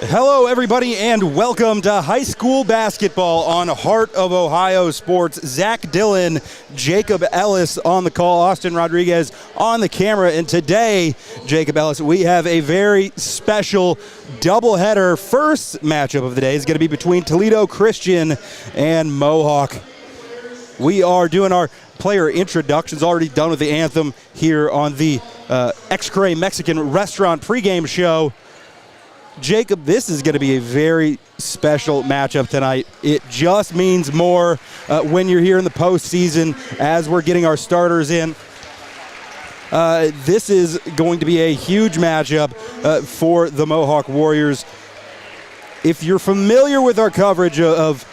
Hello, everybody, and welcome to high school basketball on Heart of Ohio Sports. Zack Dillon, Jacob Ellis on the call, Austin Rodriguez on the camera. And today, Jacob Ellis, we have a very special doubleheader. First matchup of the day is going to be between Toledo Christian and Mohawk. We are doing our player introductions, already done with the anthem here on the XCARET Mexican Restaurant pregame show. Jacob, this is going to be a very special matchup tonight. It just means more when you're here in the postseason as we're getting our starters in. This is going to be a huge matchup for the Mohawk Warriors. If you're familiar with our coverage of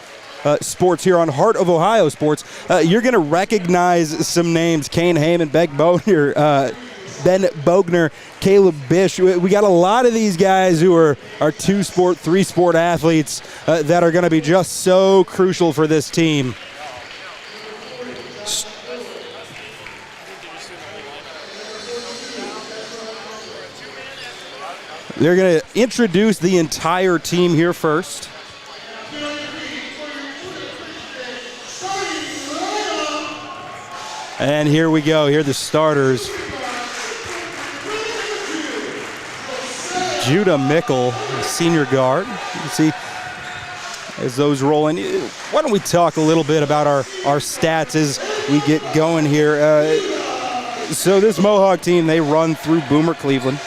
sports here on Heart of Ohio Sports, you're going to recognize some names: Kane Heyman, Ben Bogner, Caleb Bish. We got a lot of these guys who are two-sport, three-sport athletes that are going to be just so crucial for this team. They're going to introduce the entire team here first. And here we go. Here are the starters. Judah Mickle, senior guard. You can see as those roll in. Why don't we talk a little bit about our stats as we get going here. So this Mohawk team, they run through Boomer Cleveland.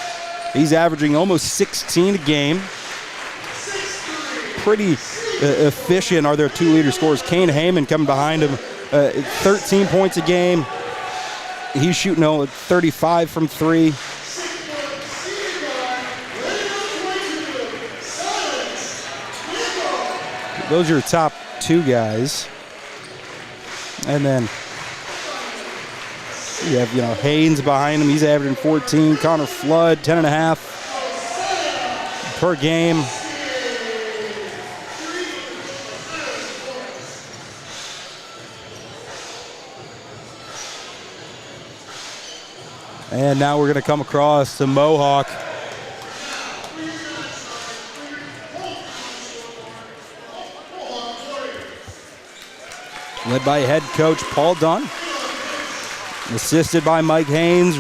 He's averaging almost 16 a game. Pretty efficient are their two leader scorers. Kane Heyman coming behind him, 13 points a game. He's shooting 35 from three. Those are your top two guys. And then you have, Haynes behind him. He's averaging 14. Connor Flood, 10.5 per game. And now we're going to come across to Mohawk. Led by head coach Paul Dunn. Assisted by Mike Haynes,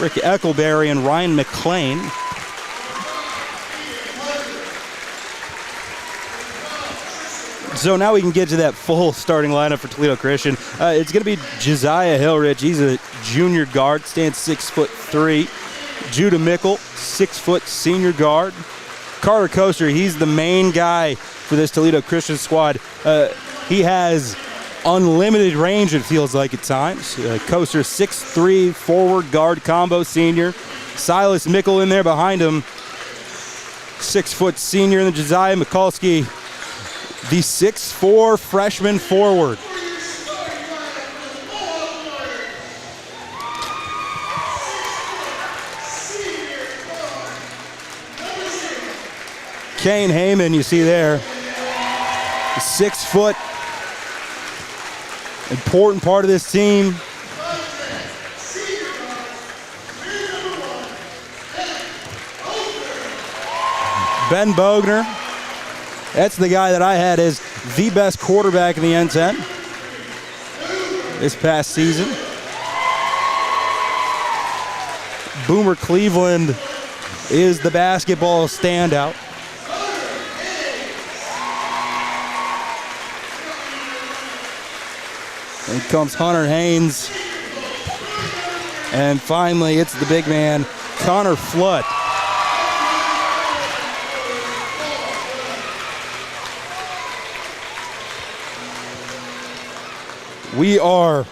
Rick Eckelberry, and Ryan McClain. So now we can get to that full starting lineup for Toledo Christian. It's going to be Josiah Hillrich. He's a junior guard, stands 6'3". Judah Mickle, 6' senior guard. Carter Coaster, he's the main guy for this Toledo Christian squad. He has unlimited range, it feels like at times. Coaster, 6'3", forward guard combo senior. Silas Mickle in there behind him, 6' senior. And then Josiah Mikulski, the 6'4" freshman forward. Kane Heyman, you see there, 6 foot, important part of this team. Ben Bogner, that's the guy that I had as the best quarterback in the N10 this past season. Boomer Cleveland is the basketball standout. In comes Hunter Haynes. And finally, it's the big man, Connor Flood. We are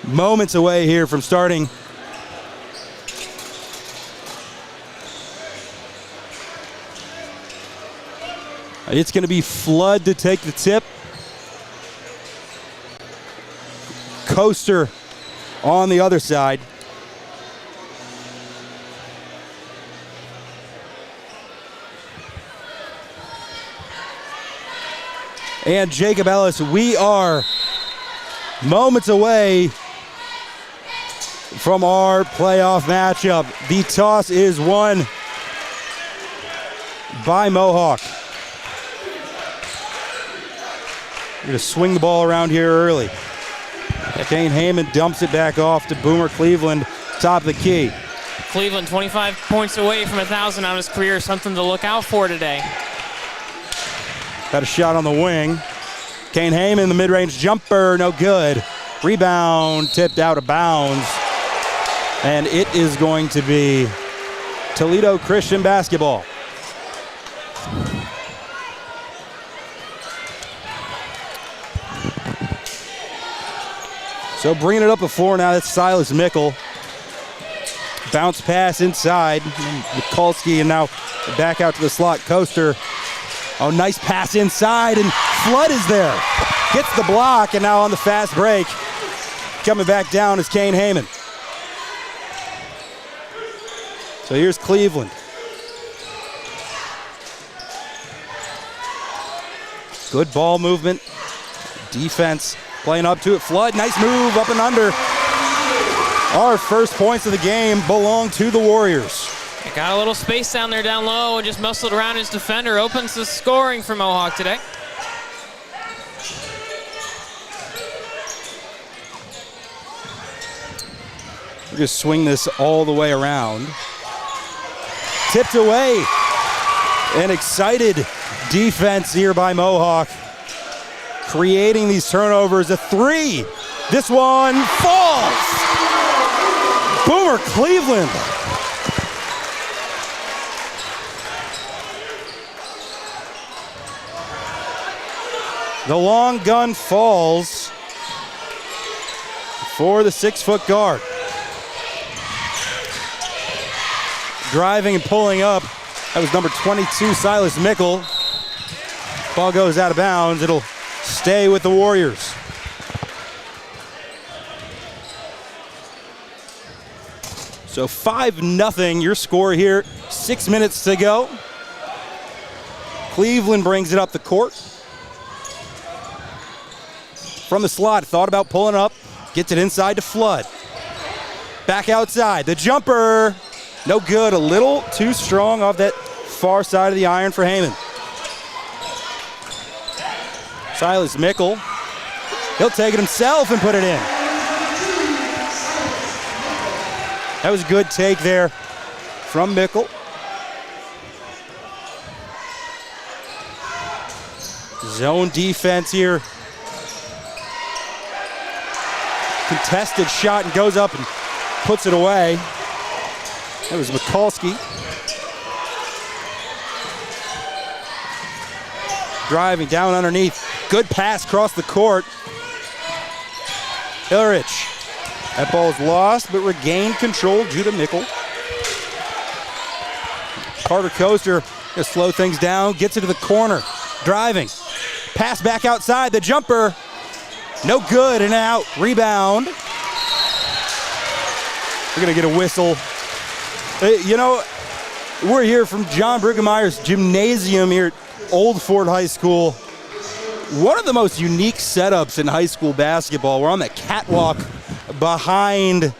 moments away here from starting. It's going to be Flood to take the tip. Coaster on the other side. And Jacob Ellis, we are moments away from our playoff matchup. The toss is won. by Mohawk. We're going to swing the ball around here early. Kane Heyman dumps it back off to Boomer Cleveland, top of the key. Cleveland 25 points away from 1,000 on his career, something to look out for today. Got a shot on the wing. Kane Heyman, the mid-range jumper, no good. Rebound tipped out of bounds. And it is going to be Toledo Christian basketball. So bringing it up the floor now, that's Silas Mickle. Bounce pass inside. Mikulski, and now back out to the slot. Coaster. Oh, nice pass inside, and Flood is there. Gets the block, and now on the fast break. Coming back down is Kane Heyman. So here's Cleveland. Good ball movement. Defense playing up to it. Flood, nice move up and under. Our first points of the game belong to the Warriors. Got a little space down there down low and just muscled around his defender. Opens the scoring for Mohawk today. We're going to swing this all the way around. Tipped away. An excited defense here by Mohawk. Creating these turnovers. A three. This one falls. Boomer Cleveland. The long gun falls for the 6-foot guard. Driving and pulling up. That was number 22, Silas Mickle. Ball goes out of bounds. It'll stay with the Warriors. So 5-0 your score here. 6 minutes to go. Cleveland brings it up the court. From the slot, thought about pulling up. Gets it inside to Flood. Back outside. The jumper, no good. A little too strong off that far side of the iron for Heyman. Silas Mickle. He'll take it himself and put it in. That was a good take there from Mickle. Zone defense here. Contested shot and goes up and puts it away. That was Mikulski. Driving down underneath. Good pass across the court. Hilrich. That ball is lost, but regained control due to Mickle. Carter Coaster gonna slow things down, gets it to the corner. Driving. Pass back outside, the jumper. No good, and out. Rebound. We're gonna get a whistle. You know, we're here from John Brueggemeier Gymnasium here at Old Fort High School. One of the most unique setups in high school basketball. We're on the catwalk behind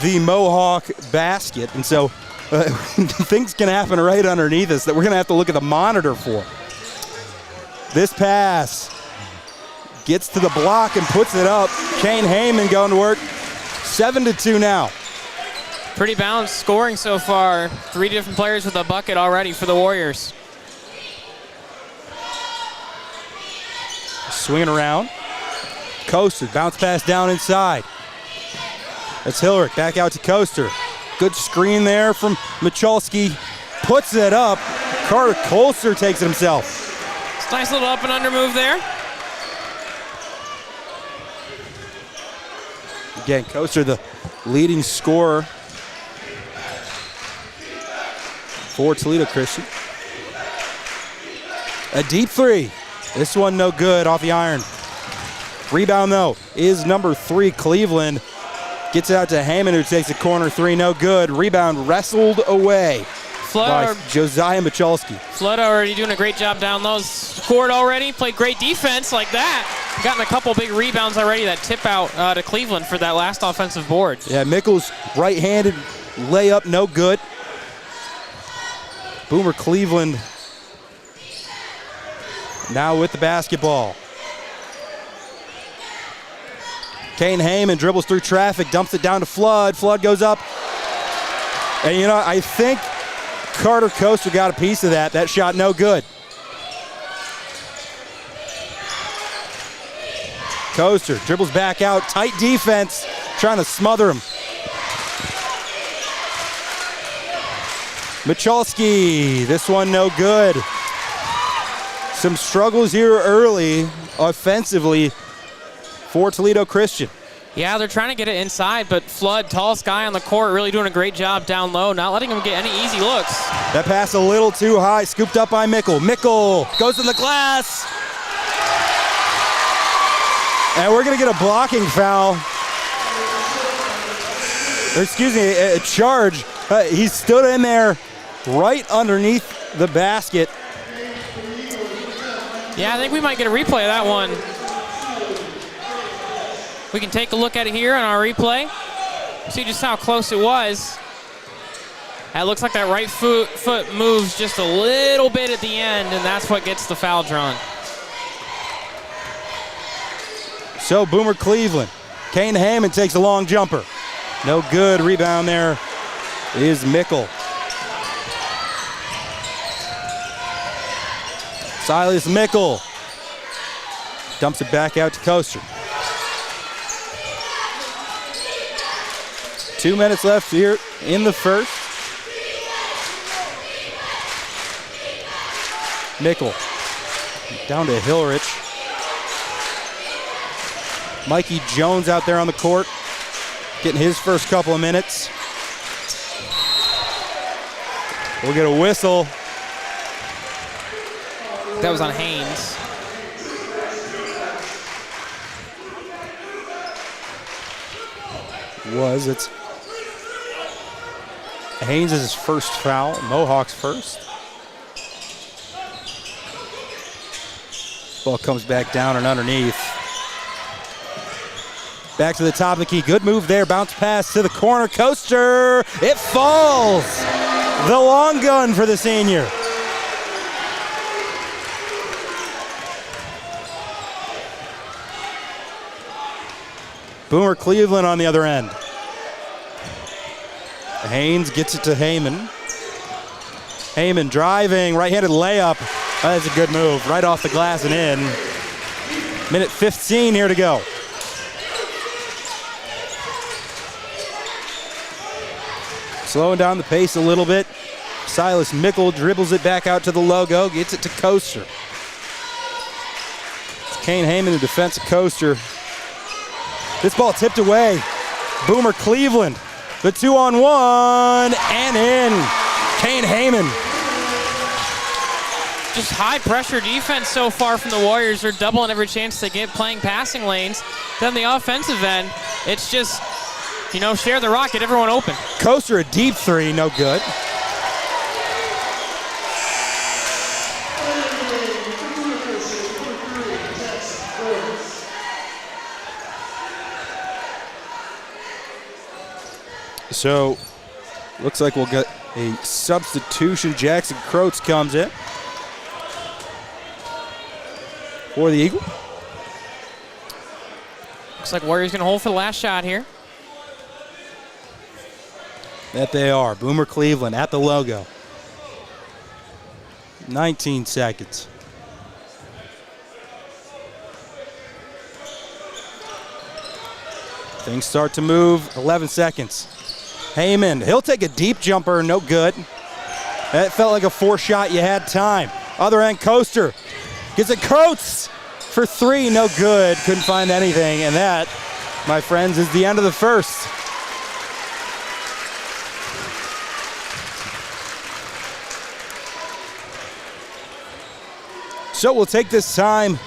the Mohawk basket, and so things can happen right underneath us that we're gonna have to look at the monitor for. This pass gets to the block and puts it up. Kane Heyman going to work. 7-2 now. Pretty balanced scoring so far. 3 different players with a bucket already for the Warriors. Swinging around. Coaster, bounce pass down inside. That's Hilrich, back out to Coaster. Good screen there from Michalski. Puts it up. Carter Coaster takes it himself. It's a nice little up and under move there. Again, Coaster, the leading scorer for Toledo Christian. A deep three. This one no good off the iron. Rebound, though, is number 3, Cleveland. Gets it out to Heyman, who takes a corner 3, no good. Rebound wrestled away by Josiah Michalski. Flood already doing a great job down low. Scored already, played great defense like that. Gotten a couple big rebounds already that tip out to Cleveland for that last offensive board. Yeah, Mickle's right-handed layup, no good. Boomer Cleveland now with the basketball. Kane Heyman dribbles through traffic, dumps it down to Flood. Flood goes up. And you know, I think Carter Coaster got a piece of that. That shot no good. Coaster dribbles back out, tight defense, trying to smother him. Michalski, this one no good. Some struggles here early offensively for Toledo Christian. Yeah, they're trying to get it inside, but Flood, tallest guy on the court, really doing a great job down low, not letting him get any easy looks. That pass a little too high, scooped up by Mickle. Mickle goes in the glass. And we're going to get a blocking foul. Or excuse me, a charge. He stood in there right underneath the basket. Yeah, I think we might get a replay of that one. We can take a look at it here on our replay. See just how close it was. It looks like that right foot moves just a little bit at the end, and that's what gets the foul drawn. So Boomer Cleveland. Kane Hammond takes a long jumper. No good. Rebound there is Mickle. Silas Mickle dumps it back out to Coaster. 2 minutes left here in the first. Mickle down to Hillrich. Mikey Jones out there on the court, getting his first couple of minutes. We'll get a whistle. That was on Haynes. It's Haynes is his first foul. Mohawk's first. Ball comes back down and underneath. Back to the top of the key. Good move there. Bounce pass to the corner. Coaster. It falls. The long gun for the senior. Boomer Cleveland on the other end. Haynes gets it to Heyman. Heyman driving. Right-handed layup. That's a good move. Right off the glass and in. Minute 15 here to go. Slowing down the pace a little bit. Silas Mickle dribbles it back out to the logo, gets it to Coaster. It's Kane Heyman, the defensive Coaster. This ball tipped away. Boomer Cleveland, the 2-on-1, and in. Kane Heyman. Just high pressure defense so far from the Warriors. They're doubling every chance they get, playing passing lanes. Then the offensive end, it's just, you know, share the rock, get everyone open. Coaster a deep three, no good. So, looks like we'll get a substitution. Jackson Croats comes in for the Eagle. Looks like Warriors gonna hold for the last shot here. That they are. Boomer Cleveland at the logo. 19 seconds. Things start to move. 11 seconds. Heyman, he'll take a deep jumper, no good. That felt like a 4-shot, you had time. Other end, Coaster gets it. Coates for 3, no good. Couldn't find anything, and that, my friends, is the end of the first. So we'll take this time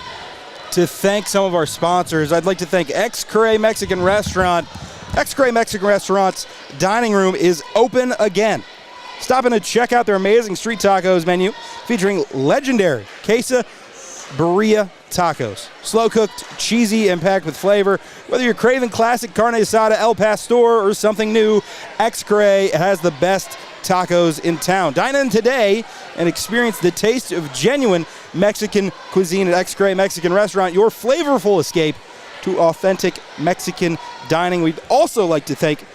to thank some of our sponsors. I'd like to thank XCARET Mexican Restaurant. XCARET Mexican Restaurant's dining room is open again. Stop in and check out their amazing street tacos menu featuring legendary queso birria tacos. Slow cooked, cheesy, and packed with flavor. Whether you're craving classic carne asada, El Pastor, or something new, XCARET has the best tacos in town. Dine in today and experience the taste of genuine Mexican cuisine at XCARET Mexican Restaurant, your flavorful escape to authentic Mexican dining. We'd also like to thank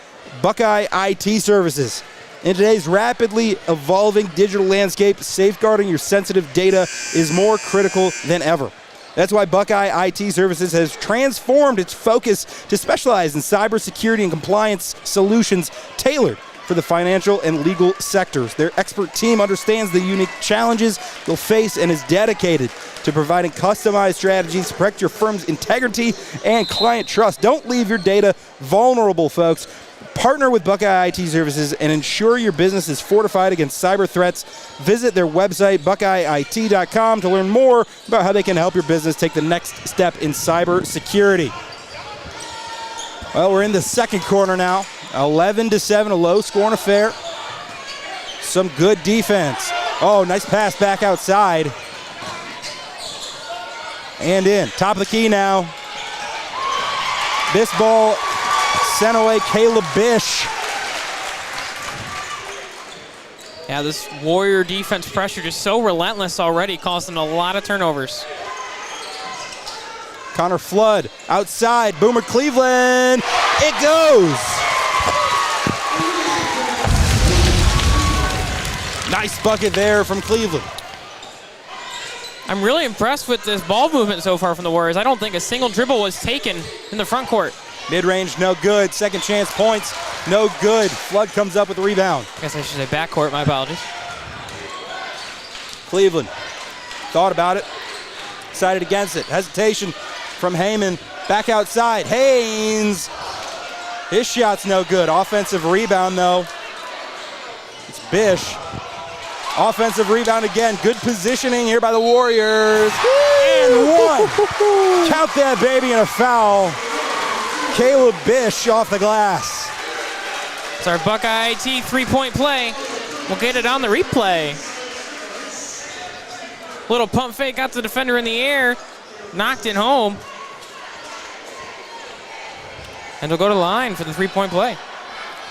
Buckeye IT Services. In today's rapidly evolving digital landscape, safeguarding your sensitive data is more critical than ever. That's why Buckeye IT Services has transformed its focus to specialize in cybersecurity and compliance solutions tailored for the financial and legal sectors. Their expert team understands the unique challenges you'll face and is dedicated to providing customized strategies to protect your firm's integrity and client trust. Don't leave your data vulnerable, folks. Partner with Buckeye IT Services and ensure your business is fortified against cyber threats. Visit their website, buckeyeit.com, to learn more about how they can help your business take the next step in cyber security. Well, we're in the second quarter now. 11-7, a low-scoring affair. Some good defense. Oh, nice pass back outside. And in. Top of the key now. This ball sent away Caleb Bish. Yeah, this Warrior defense pressure just so relentless already, causing a lot of turnovers. Connor Flood outside. Boomer Cleveland. It goes. Nice bucket there from Cleveland. I'm really impressed with this ball movement so far from the Warriors. I don't think a single dribble was taken in the front court. Mid-range, no good. Second chance points, no good. Flood comes up with the rebound. I guess I should say backcourt, my apologies. Cleveland thought about it, decided against it. Hesitation from Heyman, back outside. Haynes, his shot's no good. Offensive rebound though. It's Bish. Offensive rebound again. Good positioning here by the Warriors. And one. Count that baby, and a foul. Caleb Bish off the glass. It's our Buckeye IT three-point play. We'll get it on the replay. Little pump fake, got the defender in the air, knocked it home. And we'll go to the line for the three-point play.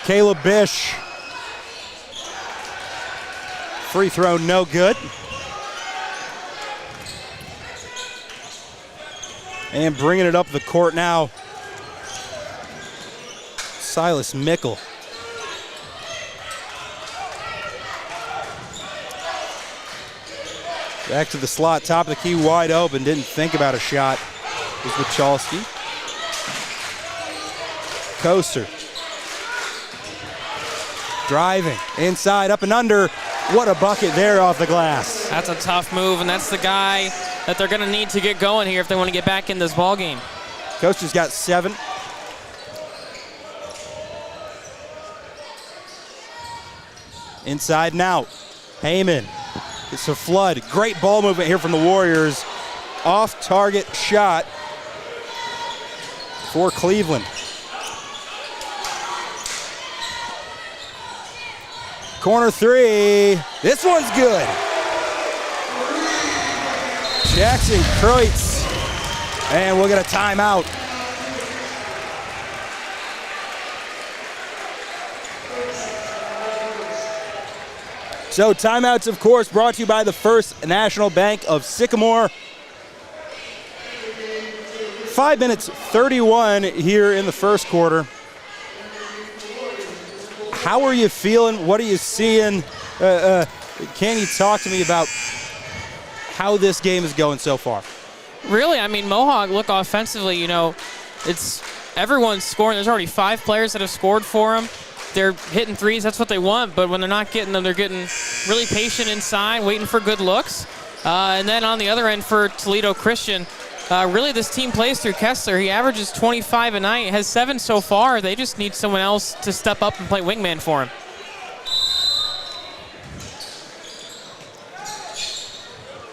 Caleb Bish. Free throw, no good. And bringing it up the court now, Silas Mickle. Back to the slot, top of the key, wide open. Didn't think about a shot. It was Wachalski. Coaster. Driving, inside, up and under. What a bucket there off the glass. That's a tough move, and that's the guy that they're going to need to get going here if they want to get back in this ball game. Coaster's got 7. Inside and out. Heyman. It's a Flood. Great ball movement here from the Warriors. Off-target shot for Cleveland. Corner 3. This one's good. Jackson Kreutz. And we'll get a timeout. So timeouts, of course, brought to you by the First National Bank of Sycamore. 5 minutes 31 here in the first quarter. How are you feeling? What are you seeing? Can you talk to me about how this game is going so far? Really, I mean, Mohawk, look offensively, you know, it's everyone's scoring. There's already 5 players that have scored for them. They're hitting threes, that's what they want, but when they're not getting them, they're getting really patient inside, waiting for good looks. And then on the other end for Toledo Christian, really this team plays through Kessler. He averages 25 a night, has 7 so far. They just need someone else to step up and play wingman for him.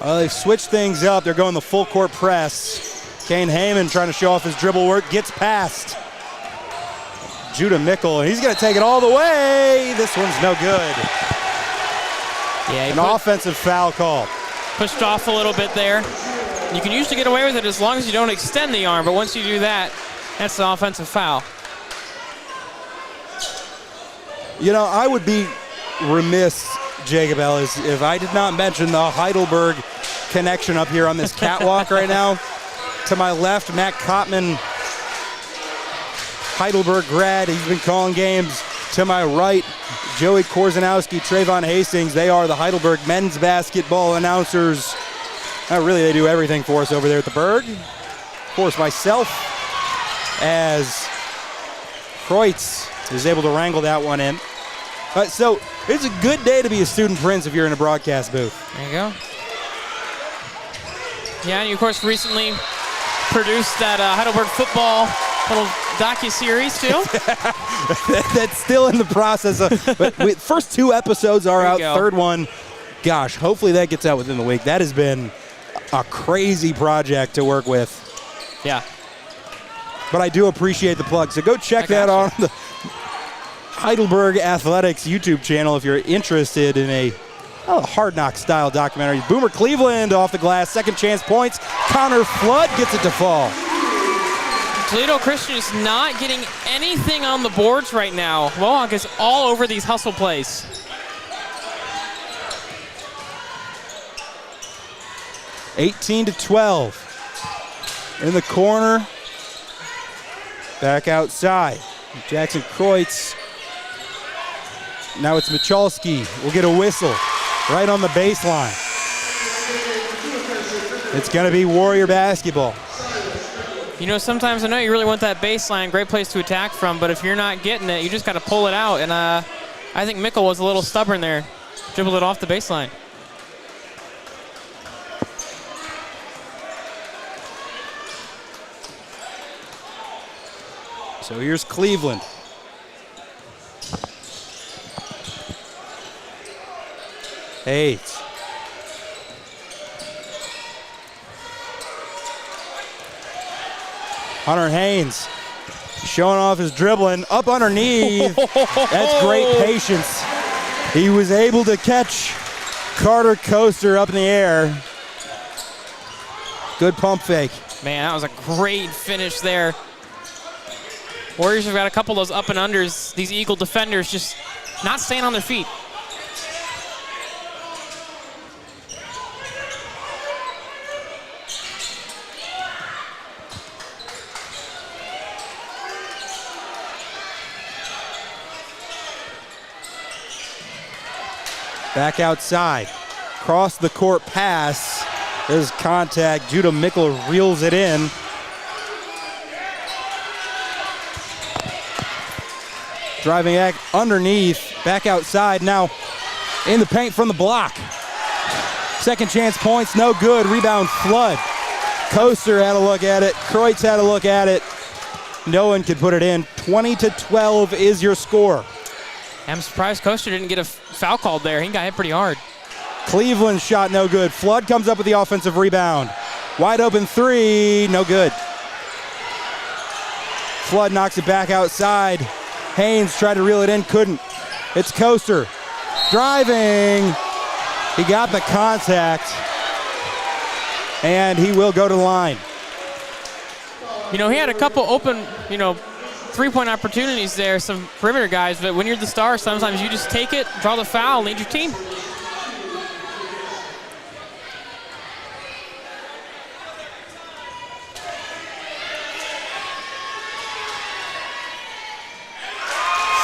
They've switched things up. They're going the full court press. Kane Heyman trying to show off his dribble work, gets past Judah Mickle, and he's going to take it all the way. This one's no good. Yeah, an offensive foul call. Pushed off a little bit there. You can usually get away with it as long as you don't extend the arm, but once you do that, that's an offensive foul. You know, I would be remiss, Jacob Ellis, if I did not mention the Heidelberg connection up here on this catwalk right now. To my left, Matt Kottman, Heidelberg grad. He's been calling games. To my right, Joey Korzanowski, Trayvon Hastings. They are the Heidelberg men's basketball announcers. Really, they do everything for us over there at the Berg. Of course, myself, as Kreutz is able to wrangle that one in. So it's a good day to be a student prince if you're in a broadcast booth. There you go. Yeah, and you, of course, recently produced that Heidelberg football little docu-series, too. That's still in the process. But first 2 episodes are out. Third one, gosh, hopefully that gets out within the week. That has been a crazy project to work with. Yeah. But I do appreciate the plug. So go check that on the Heidelberg Athletics YouTube channel if you're interested in a Hard Knock style documentary. Boomer Cleveland off the glass, second chance points. Connor Flood gets it to fall. Toledo Christian is not getting anything on the boards right now. Mohawk is all over these hustle plays. (18-12). In the corner. Back outside. Jackson Kreutz. Now it's Michalski. We'll get a whistle right on the baseline. It's going to be Warrior basketball. You know, sometimes I know you really want that baseline, great place to attack from, but if you're not getting it, you just got to pull it out. And I think Mickle was a little stubborn there. Dribbled it off the baseline. So here's Cleveland. Hayes. Hunter Haynes showing off his dribbling up underneath. That's great patience. He was able to catch Carter Coaster up in the air. Good pump fake. Man, that was a great finish there. Warriors have got a couple of those up and unders. These Eagle defenders just not staying on their feet. Back outside. Cross the court pass. There's contact. Judah Mickle reels it in. Driving underneath. Back outside. Now in the paint from the block. Second chance points. No good. Rebound Flood. Coaster had a look at it. Kreutz had a look at it. No one could put it in. 20-12 is your score. I'm surprised Coaster didn't get a foul called there. He got hit pretty hard. Cleveland shot no good. Flood comes up with the offensive rebound. Wide open three, no good. Flood knocks it back outside. Haynes tried to reel it in, couldn't. It's Coaster. Driving. He got the contact. And he will go to the line. You know, he had a couple open, three-point opportunities there, some perimeter guys, but when you're the star, sometimes you just take it, draw the foul, lead your team.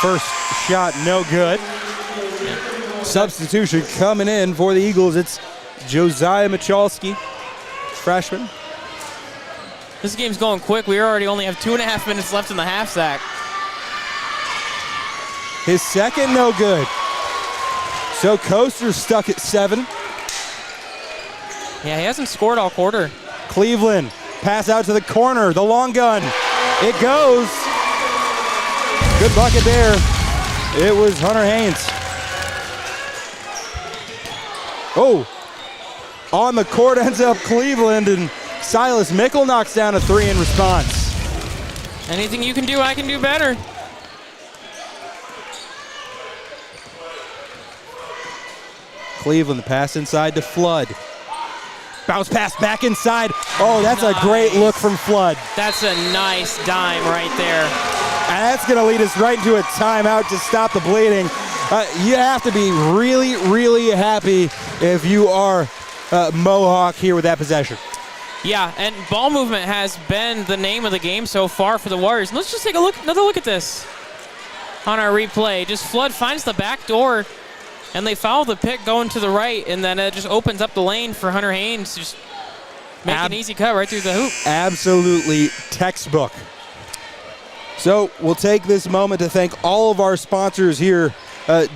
First shot, no good. Substitution coming in for the Eagles. It's Josiah Michalski, freshman. This game's going quick. We already only have 2.5 minutes left in the half, Zach. His second, no good. So Coaster's stuck at 7. Yeah, he hasn't scored all quarter. Cleveland, pass out to the corner, the long gun. It goes. Good bucket there. It was Hunter Haynes. Oh, on the court ends up Cleveland, and Silas Mickle knocks down a 3 in response. Anything you can do, I can do better. Cleveland, the pass inside to Flood. Bounce pass back inside. Oh, that's nice. A great look from Flood. That's a nice dime right there. And that's going to lead us right into a timeout to stop the bleeding. You have to be really, really happy if you are Mohawk here with that possession. Yeah, and ball movement has been the name of the game so far for the Warriors. Let's just take another look at this on our replay. Just Flood finds the back door, and they follow the pick going to the right, and then it just opens up the lane for Hunter Haynes to just make an easy cut right through the hoop. Absolutely textbook. So we'll take this moment to thank all of our sponsors here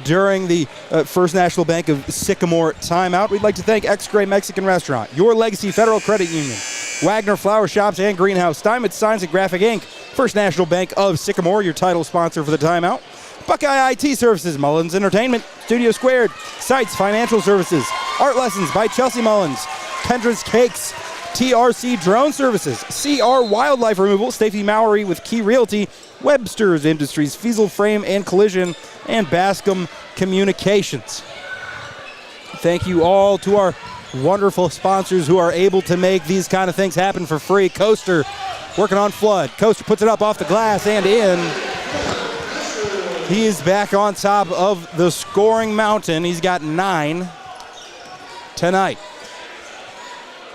during the First National Bank of Sycamore timeout. We'd like to thank XCARET Mexican Restaurant, Your Legacy Federal Credit Union, Wagner Flower Shops and Greenhouse, STEINMETZ Signs and Graphic Inc., First National Bank of Sycamore, your title sponsor for the timeout, Buckeye IT Services, Mullins Entertainment, Studio Squared, SYCAMORE Financial Services, Art Lessons by Chelsea Mullins, KENDRAS Cakes, TRC Drone Services, CR Wildlife Removal, Stacey MOWERY with Key Realty, WEBSTER's Industries, FEASEL'S Frame and Collision, and Bascom Communications. Thank you all to our wonderful sponsors who are able to make these kind of things happen for free. Coaster working on Flood. Coaster puts it up off the glass and in. He is back on top of the scoring mountain. He's got 9 tonight.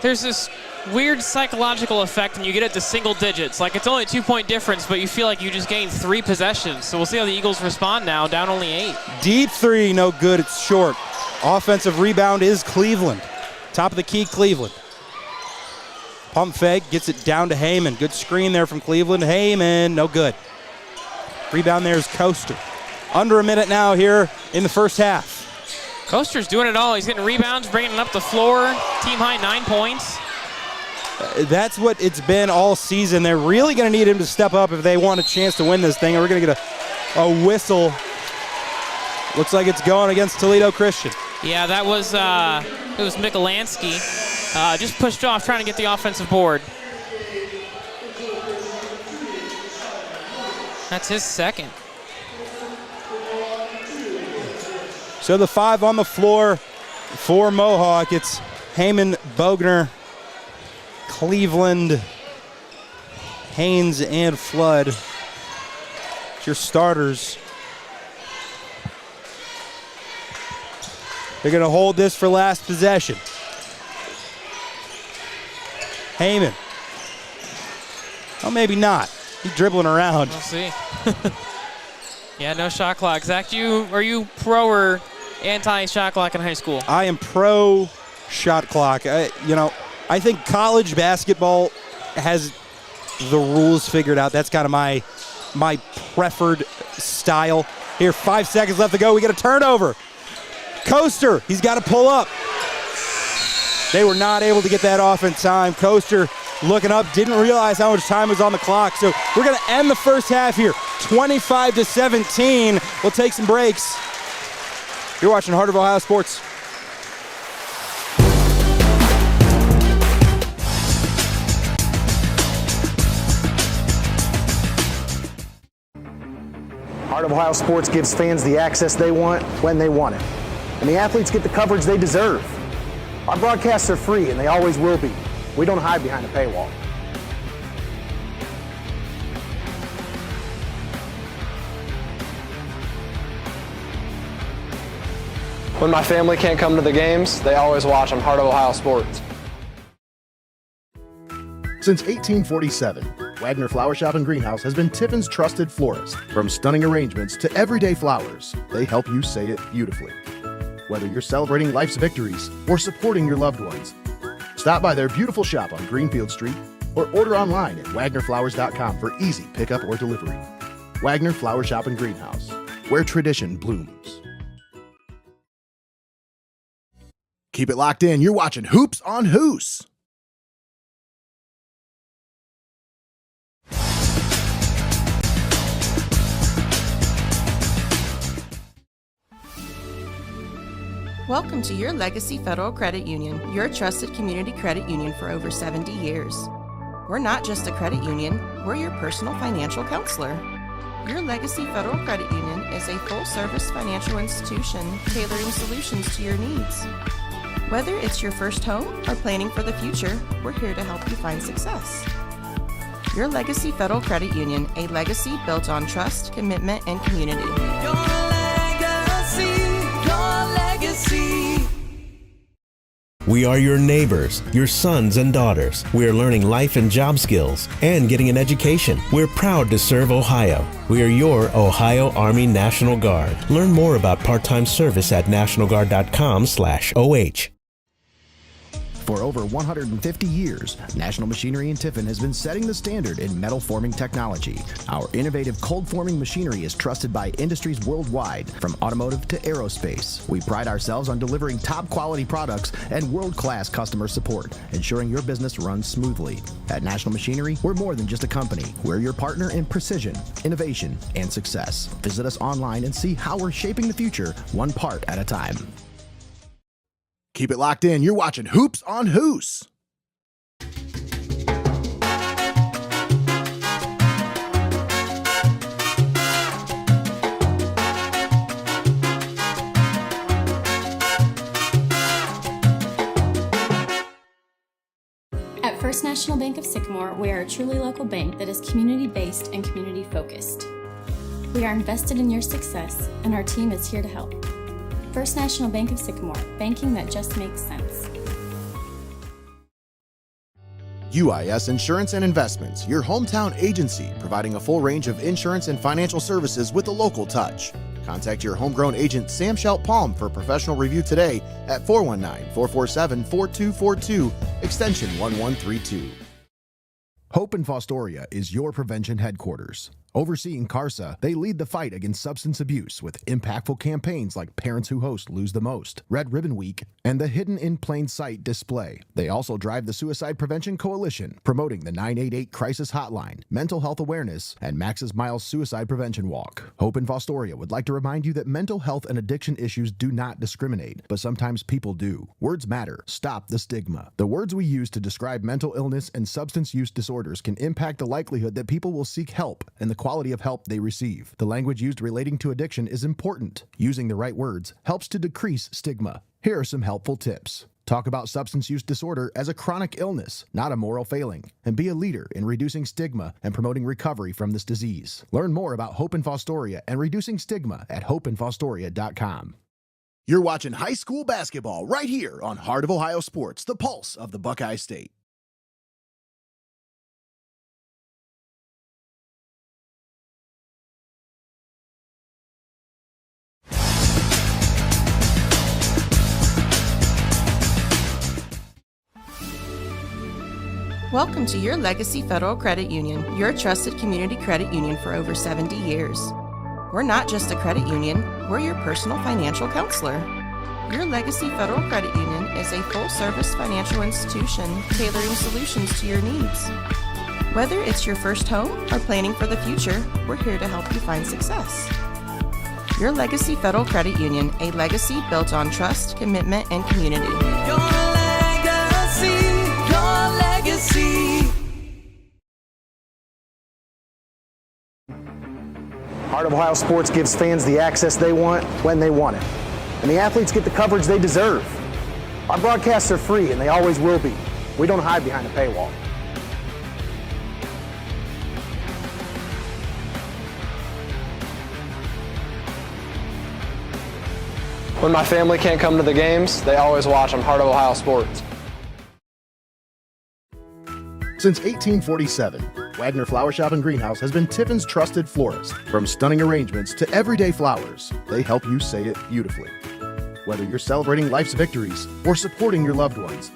There's this weird psychological effect when you get it to single digits. Like, it's only a 2-point difference, but you feel like you just gained 3 possessions. So we'll see how the Eagles respond now, down only 8. Deep three, no good, it's short. Offensive rebound is Cleveland. Top of the key, Cleveland. Pump fake, gets it down to Heyman. Good screen there from Cleveland. Heyman, no good. Rebound there is Coaster. Under a minute now here in the first half. Coaster's doing it all. He's getting rebounds, bringing it up the floor. Team high 9 points. That's what it's been all season. They're really going to need him to step up if they want a chance to win this thing. We're going to get a whistle. Looks like it's going against Toledo Christian. Yeah, that was it was Mikolansky. Just pushed off, trying to get the offensive board. That's his second. So the 5 on the floor for Mohawk. It's Heyman, Bogner, Cleveland, Haynes, and Flood. It's your starters. They're going to hold this for last possession. Heyman. Oh, maybe not. He's dribbling around. We'll see. Yeah, no shot clock. Zach, are you pro or anti-shot clock in high school? I am pro shot clock. I think college basketball has the rules figured out. That's kind of my preferred style. Here, 5 seconds left to go. We get a turnover. Coaster, he's got to pull up. They were not able to get that off in time. Coaster looking up, didn't realize how much time was on the clock. So we're going to end the first half here, 25-17. We'll take some breaks. You're watching Heart of Ohio Sports. Heart of Ohio Sports gives fans the access they want when they want it. And the athletes get the coverage they deserve. Our broadcasts are free, and they always will be. We don't hide behind a paywall. When my family can't come to the games, they always watch on Heart of Ohio Sports. Since 1847, Wagner Flower Shop and Greenhouse has been Tiffin's trusted florist. From stunning arrangements to everyday flowers, they help you say it beautifully. Whether you're celebrating life's victories or supporting your loved ones, stop by their beautiful shop on Greenfield Street or order online at wagnerflowers.com for easy pickup or delivery. Wagner Flower Shop and Greenhouse, where tradition blooms. Keep it locked in. You're watching Hoops on Hoos. Welcome to Your Legacy Federal Credit Union, your trusted community credit union for over 70 years. We're not just a credit union, we're your personal financial counselor. Your Legacy Federal Credit Union is a full-service financial institution tailoring solutions to your needs. Whether it's your first home or planning for the future, we're here to help you find success. Your Legacy Federal Credit Union, a legacy built on trust, commitment, and community. We are your neighbors, your sons and daughters. We are learning life and job skills and getting an education. We're proud to serve Ohio. We are your Ohio Army National Guard. Learn more about part-time service at nationalguard.com/OH. For over 150 years, National Machinery in Tiffin has been setting the standard in metal forming technology. Our innovative cold forming machinery is trusted by industries worldwide, from automotive to aerospace. We pride ourselves on delivering top quality products and world-class customer support, ensuring your business runs smoothly. At National Machinery, we're more than just a company. We're your partner in precision, innovation, and success. Visit us online and see how we're shaping the future, one part at a time. Keep it locked in. You're watching Hoops on Hoos. At First National Bank of Sycamore, we are a truly local bank that is community-based and community-focused. We are invested in your success, and our team is here to help. First National Bank of Sycamore, banking that just makes sense. UIS Insurance and Investments, your hometown agency, providing a full range of insurance and financial services with a local touch. Contact your homegrown agent, Sam Schelt Palm, for a professional review today at 419-447-4242, extension 1132. Hope in Fostoria is your prevention headquarters. Overseeing CARSA, they lead the fight against substance abuse with impactful campaigns like Parents Who Host Lose the Most, Red Ribbon Week, and the Hidden in Plain Sight display. They also drive the Suicide Prevention Coalition, promoting the 988 Crisis Hotline, mental health awareness, and Max's Miles Suicide Prevention Walk. Hope in Fostoria would like to remind you that mental health and addiction issues do not discriminate, but sometimes people do. Words matter. Stop the stigma. The words we use to describe mental illness and substance use disorders can impact the likelihood that people will seek help and the quality of help they receive. The language used relating to addiction is important. Using the right words helps to decrease stigma. Here are some helpful tips. Talk about substance use disorder as a chronic illness, not a moral failing, and be a leader in reducing stigma and promoting recovery from this disease. Learn more about Hope in Fostoria and reducing stigma at hopeinfostoria.com. You're watching high school basketball right here on Heart of Ohio Sports, the pulse of the Buckeye State. Welcome to your Legacy Federal Credit Union, your trusted community credit union for over 70 years. We're not just a credit union, we're your personal financial counselor. Your Legacy Federal Credit Union is a full-service financial institution tailoring solutions to your needs. Whether it's your first home or planning for the future, we're here to help you find success. Your Legacy Federal Credit Union, a legacy built on trust, commitment, and community. Your legacy. Heart of Ohio Sports gives fans the access they want when they want it. And the athletes get the coverage they deserve. Our broadcasts are free and they always will be. We don't hide behind a paywall. When my family can't come to the games, they always watch on Heart of Ohio Sports. Since 1847, Wagner Flower Shop and Greenhouse has been Tiffin's trusted florist. From stunning arrangements to everyday flowers, they help you say it beautifully. Whether you're celebrating life's victories or supporting your loved ones,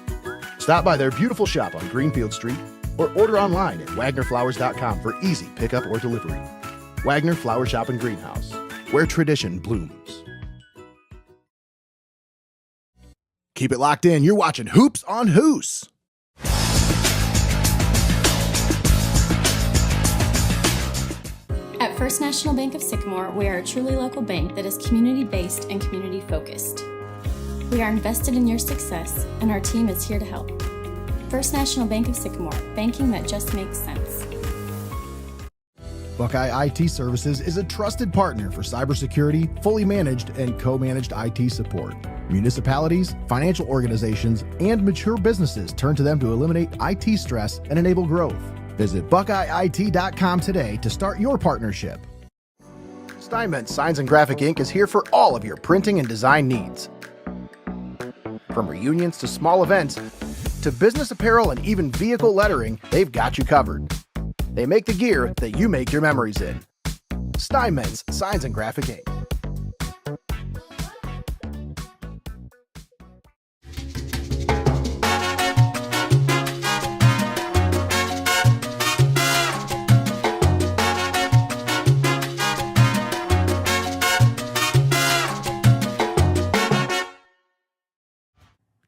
stop by their beautiful shop on Greenfield Street or order online at wagnerflowers.com for easy pickup or delivery. Wagner Flower Shop and Greenhouse, where tradition blooms. Keep it locked in. You're watching Hoops on Hoos. At First National Bank of Sycamore, we are a truly local bank that is community-based and community-focused. We are invested in your success, and our team is here to help. First National Bank of Sycamore, banking that just makes sense. Buckeye IT Services is a trusted partner for cybersecurity, fully managed and co-managed IT support. Municipalities, financial organizations, and mature businesses turn to them to eliminate IT stress and enable growth. Visit BuckeyeIT.com today to start your partnership. STEINMETZ Signs and Graphic Ink is here for all of your printing and design needs. From reunions to small events, to business apparel and even vehicle lettering, they've got you covered. They make the gear that you make your memories in. STEINMETZ Signs and Graphic Inc.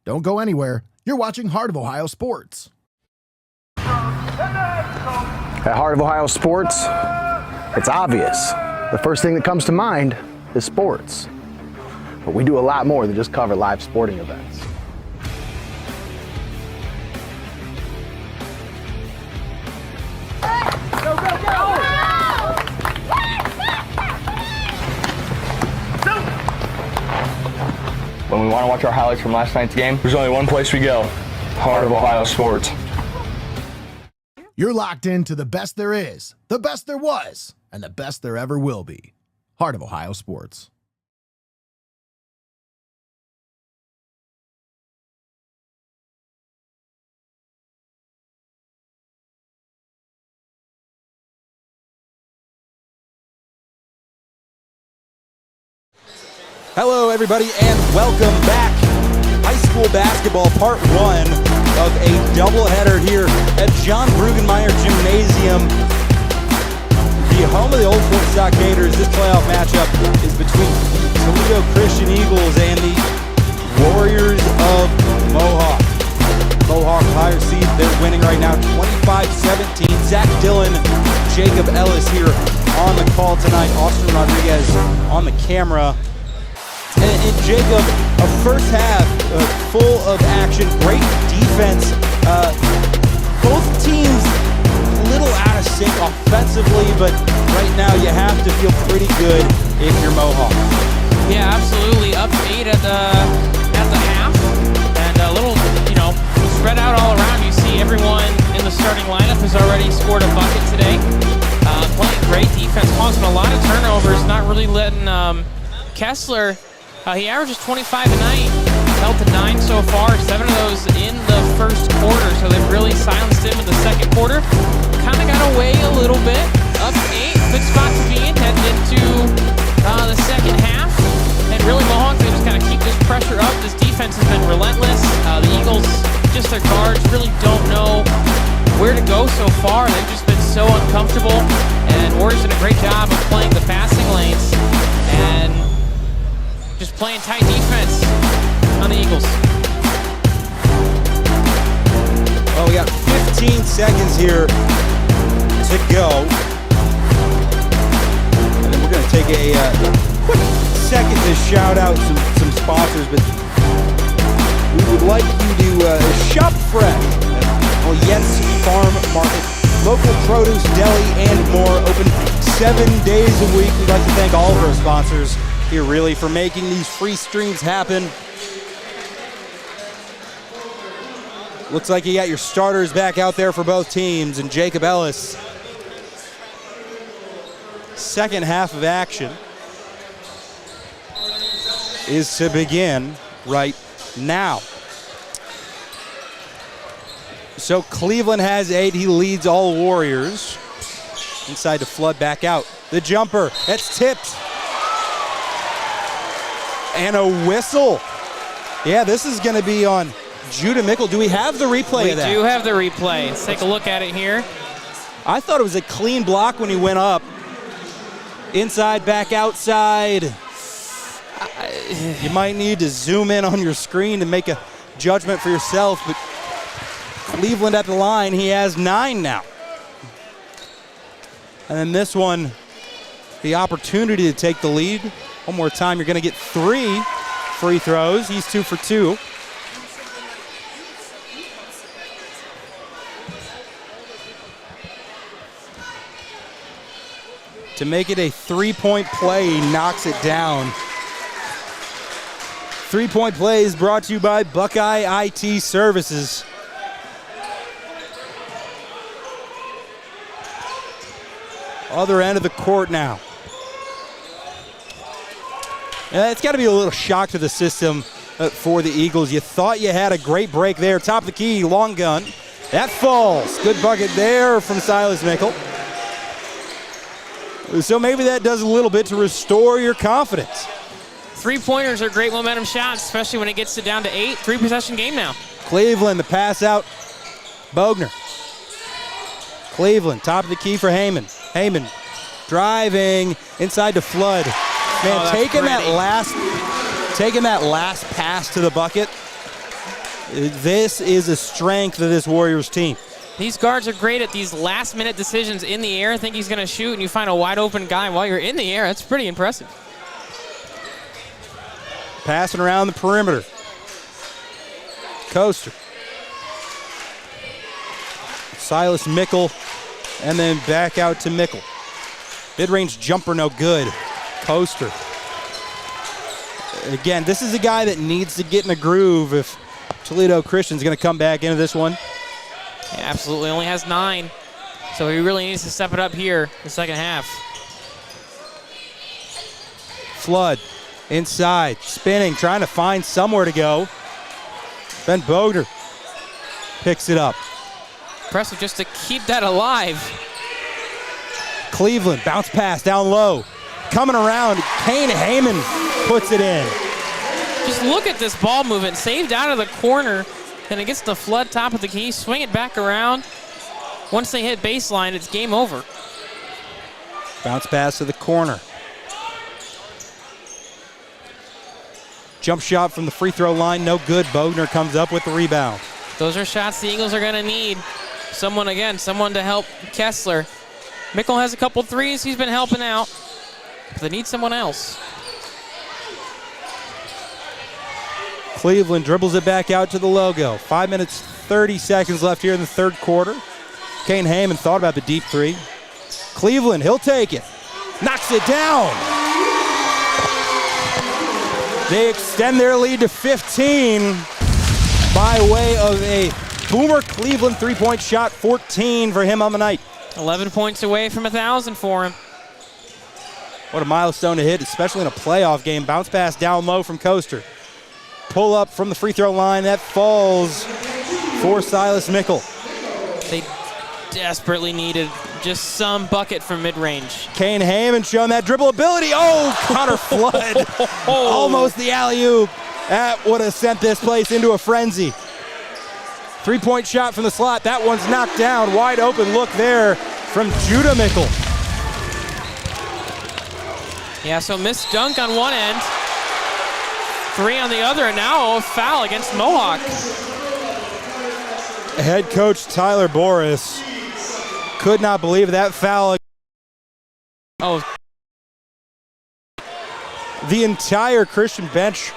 Don't go anywhere. You're watching Heart of Ohio Sports. At Heart of Ohio Sports, it's obvious. The first thing that comes to mind is sports. But we do a lot more than just cover live sporting events. Go, go, go! When we want to watch our highlights from last night's game, there's only one place we go, Heart of Ohio Sports. You're locked into the best there is, the best there was, and the best there ever will be. Heart of Ohio Sports. Hello, everybody, and welcome back. High school basketball, part one of a doubleheader here at John Brueggemeier Gymnasium. The home of the Old Fort Stock Gators. This playoff matchup is between the Toledo Christian Eagles and the Warriors of Mohawk. Mohawk higher seed, they're winning right now 25-17. Zack Dillon, Jacob Ellis here on the call tonight. Austin Rodriguez on the camera. And Jacob, a first half full of action, great defense. Both teams a little out of sync offensively, but right now you have to feel pretty good if you're Mohawk. Yeah, absolutely. Up 8 at the half, and a little, spread out all around. You see everyone in the starting lineup has already scored a bucket today. Playing great defense, causing a lot of turnovers, not really letting Kessler. He averages 25 a night, held to 9 so far, 7 of those in the first quarter, so they've really silenced him in the second quarter. Kind of got away a little bit, up 8, good spot to be in, heading into the second half. And really Mohawk, they just kind of keep this pressure up. This defense has been relentless. The Eagles, just their guards, really don't know where to go so far. They've just been so uncomfortable, and Warriors did a great job of playing the passing lanes and just playing tight defense on the Eagles. Well, we got 15 seconds here to go. And then we're going to take a quick second to shout out some sponsors, but we would like you to shop fresh at Jens Farm Market. Local produce, deli, and more. Open 7 days a week. We'd like to thank all of our sponsors here really for making these free streams happen. Looks like you got your starters back out there for both teams, and Jacob Ellis. Second half of action is to begin right now. So Cleveland has 8, he leads all Warriors. Inside to flood back out. The jumper, that's tipped. And a whistle. Yeah, this is going to be on Judah Mickle. Do we have the replay of that? We do have the replay. Let's take a look at it here. I thought it was a clean block when he went up. Inside, back outside. You might need to zoom in on your screen to make a judgment for yourself, but Cleveland at the line, he has 9 now. And then this one, the opportunity to take the lead. One more time, you're going to get 3 free throws. He's 2 for 2. To make it a 3-point play, he knocks it down. 3-point play is brought to you by Buckeye IT Services. Other end of the court now. It's got to be a little shock to the system for the Eagles. You thought you had a great break there. Top of the key, long gun. That falls. Good bucket there from Silas Mickle. So maybe that does a little bit to restore your confidence. Three-pointers are great momentum shots, especially when it gets it down to 8. 3-possession game now. Cleveland, the pass out. Bogner. Cleveland, top of the key for Heyman. Heyman driving inside to Flood. Man, taking that last pass to the bucket. This is a strength of this Warriors team. These guards are great at these last-minute decisions in the air. Think he's going to shoot, and you find a wide-open guy while you're in the air. That's pretty impressive. Passing around the perimeter. Coaster. Silas Mickle, and then back out to Mickle. Mid-range jumper, no good. Coaster. Again, this is a guy that needs to get in a groove if Toledo Christian's going to come back into this one. Yeah, absolutely, only has 9. So he really needs to step it up here in the second half. Flood inside, spinning, trying to find somewhere to go. Ben Bogner picks it up. Impressive just to keep that alive. Cleveland, bounce pass down low. Coming around, Kane Heyman puts it in. Just look at this ball movement. Saved out of the corner. Then it gets the Flood top of the key. Swing it back around. Once they hit baseline, it's game over. Bounce pass to the corner. Jump shot from the free throw line, no good. Bogner comes up with the rebound. Those are shots the Eagles are going to need. Someone to help Kessler. Mickle has a couple threes. He's been helping out. But they need someone else. Cleveland dribbles it back out to the logo. 5 minutes, 30 seconds left here in the third quarter. Kane Heyman thought about the deep three. Cleveland, he'll take it. Knocks it down. They extend their lead to 15 by way of a Boomer Cleveland three-point shot, 14 for him on the night. 11 points away from 1,000 for him. What a milestone to hit, especially in a playoff game. Bounce pass down low from Coaster. Pull up from the free throw line. That falls for Silas Mickle. They desperately needed just some bucket from mid-range. Kane Heyman showing that dribble ability. Oh, Connor Flood. Almost the alley-oop. That would have sent this place into a frenzy. Three-point shot from the slot. That one's knocked down. Wide open look there from Judah Mickle. Yeah, so missed dunk on one end. 3 on the other, and now a foul against Mohawk. Head coach Tyler Boris could not believe that foul. Oh. The entire Christian bench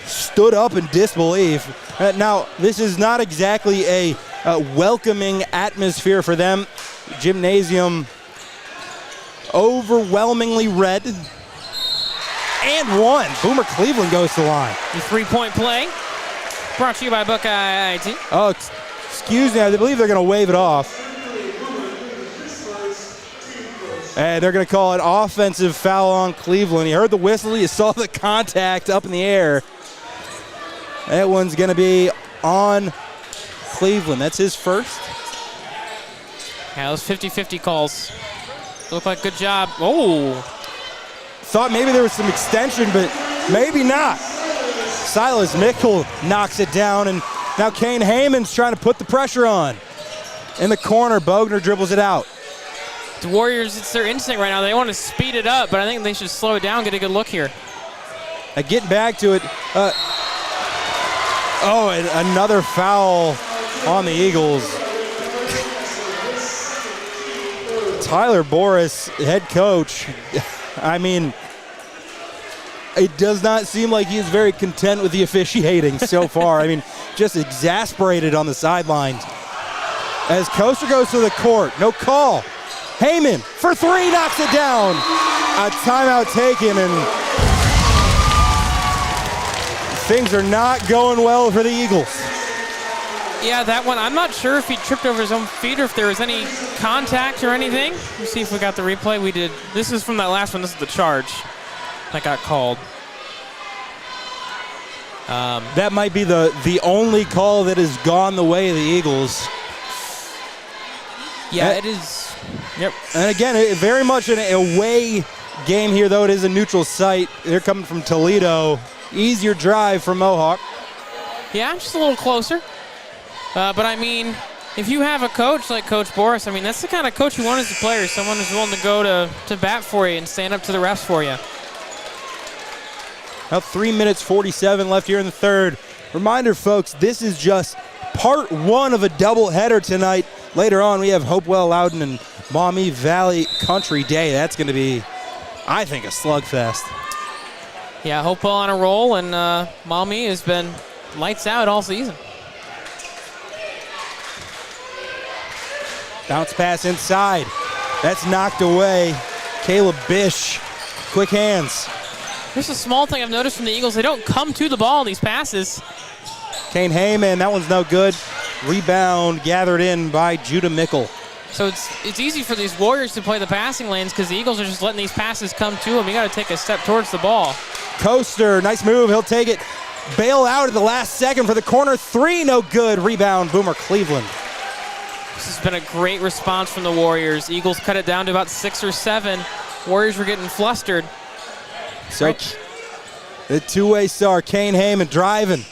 stood up in disbelief. Now, this is not exactly a welcoming atmosphere for them. Gymnasium overwhelmingly red. And one. Boomer Cleveland goes to the line. The three-point play brought to you by Buckeye IT. Oh, excuse me. I believe they're going to wave it off. And they're going to call an offensive foul on Cleveland. You heard the whistle. You saw the contact up in the air. That one's going to be on Cleveland. That's his first. Yeah, those 50-50 calls. Look like good job. Oh. Thought maybe there was some extension, but maybe not. Silas Mickle knocks it down, and now Kane Heyman's trying to put the pressure on. In the corner, Bogner dribbles it out. The Warriors, it's their instinct right now. They want to speed it up, but I think they should slow it down, get a good look here. Getting back to it. And another foul on the Eagles. Tyler Boris, head coach, I mean, it does not seem like he's very content with the officiating so far. I mean, just exasperated on the sidelines. As Coaster goes to the court, no call. Heyman for 3, knocks it down. A timeout taken, and things are not going well for the Eagles. Yeah, that one, I'm not sure if he tripped over his own feet or if there was any contact or anything. Let's see if we got the replay. We did. This is from that last one. This is the charge that got called. That might be the only call that has gone the way of the Eagles. Yeah, it is. Yep. And again, very much an away game here, though it is a neutral site. They're coming from Toledo. Easier drive for Mohawk. Yeah, just a little closer. But I mean, if you have a coach like Coach Boris, I mean, that's the kind of coach you want as a player, someone who's willing to go to bat for you and stand up to the refs for you. About 3 minutes 47 left here in the third. Reminder, folks, this is just part one of a doubleheader tonight. Later on, we have Hopewell Loudon and Maumee Valley Country Day. That's going to be, I think, a slugfest. Yeah, Hopewell on a roll, and Maumee has been lights out all season. Bounce pass inside. That's knocked away. Caleb Bish, quick hands. Here's a small thing I've noticed from the Eagles. They don't come to the ball in these passes. Kane Heyman, that one's no good. Rebound gathered in by Judah Mickle. So it's easy for these Warriors to play the passing lanes because the Eagles are just letting these passes come to them. You got to take a step towards the ball. Coaster, nice move. He'll take it. Bail out at the last second for the corner three. No good. Rebound, Boomer Cleveland. This has been a great response from the Warriors. Eagles cut it down to about 6 or 7. Warriors were getting flustered. So the two-way star, Kane Heyman, driving.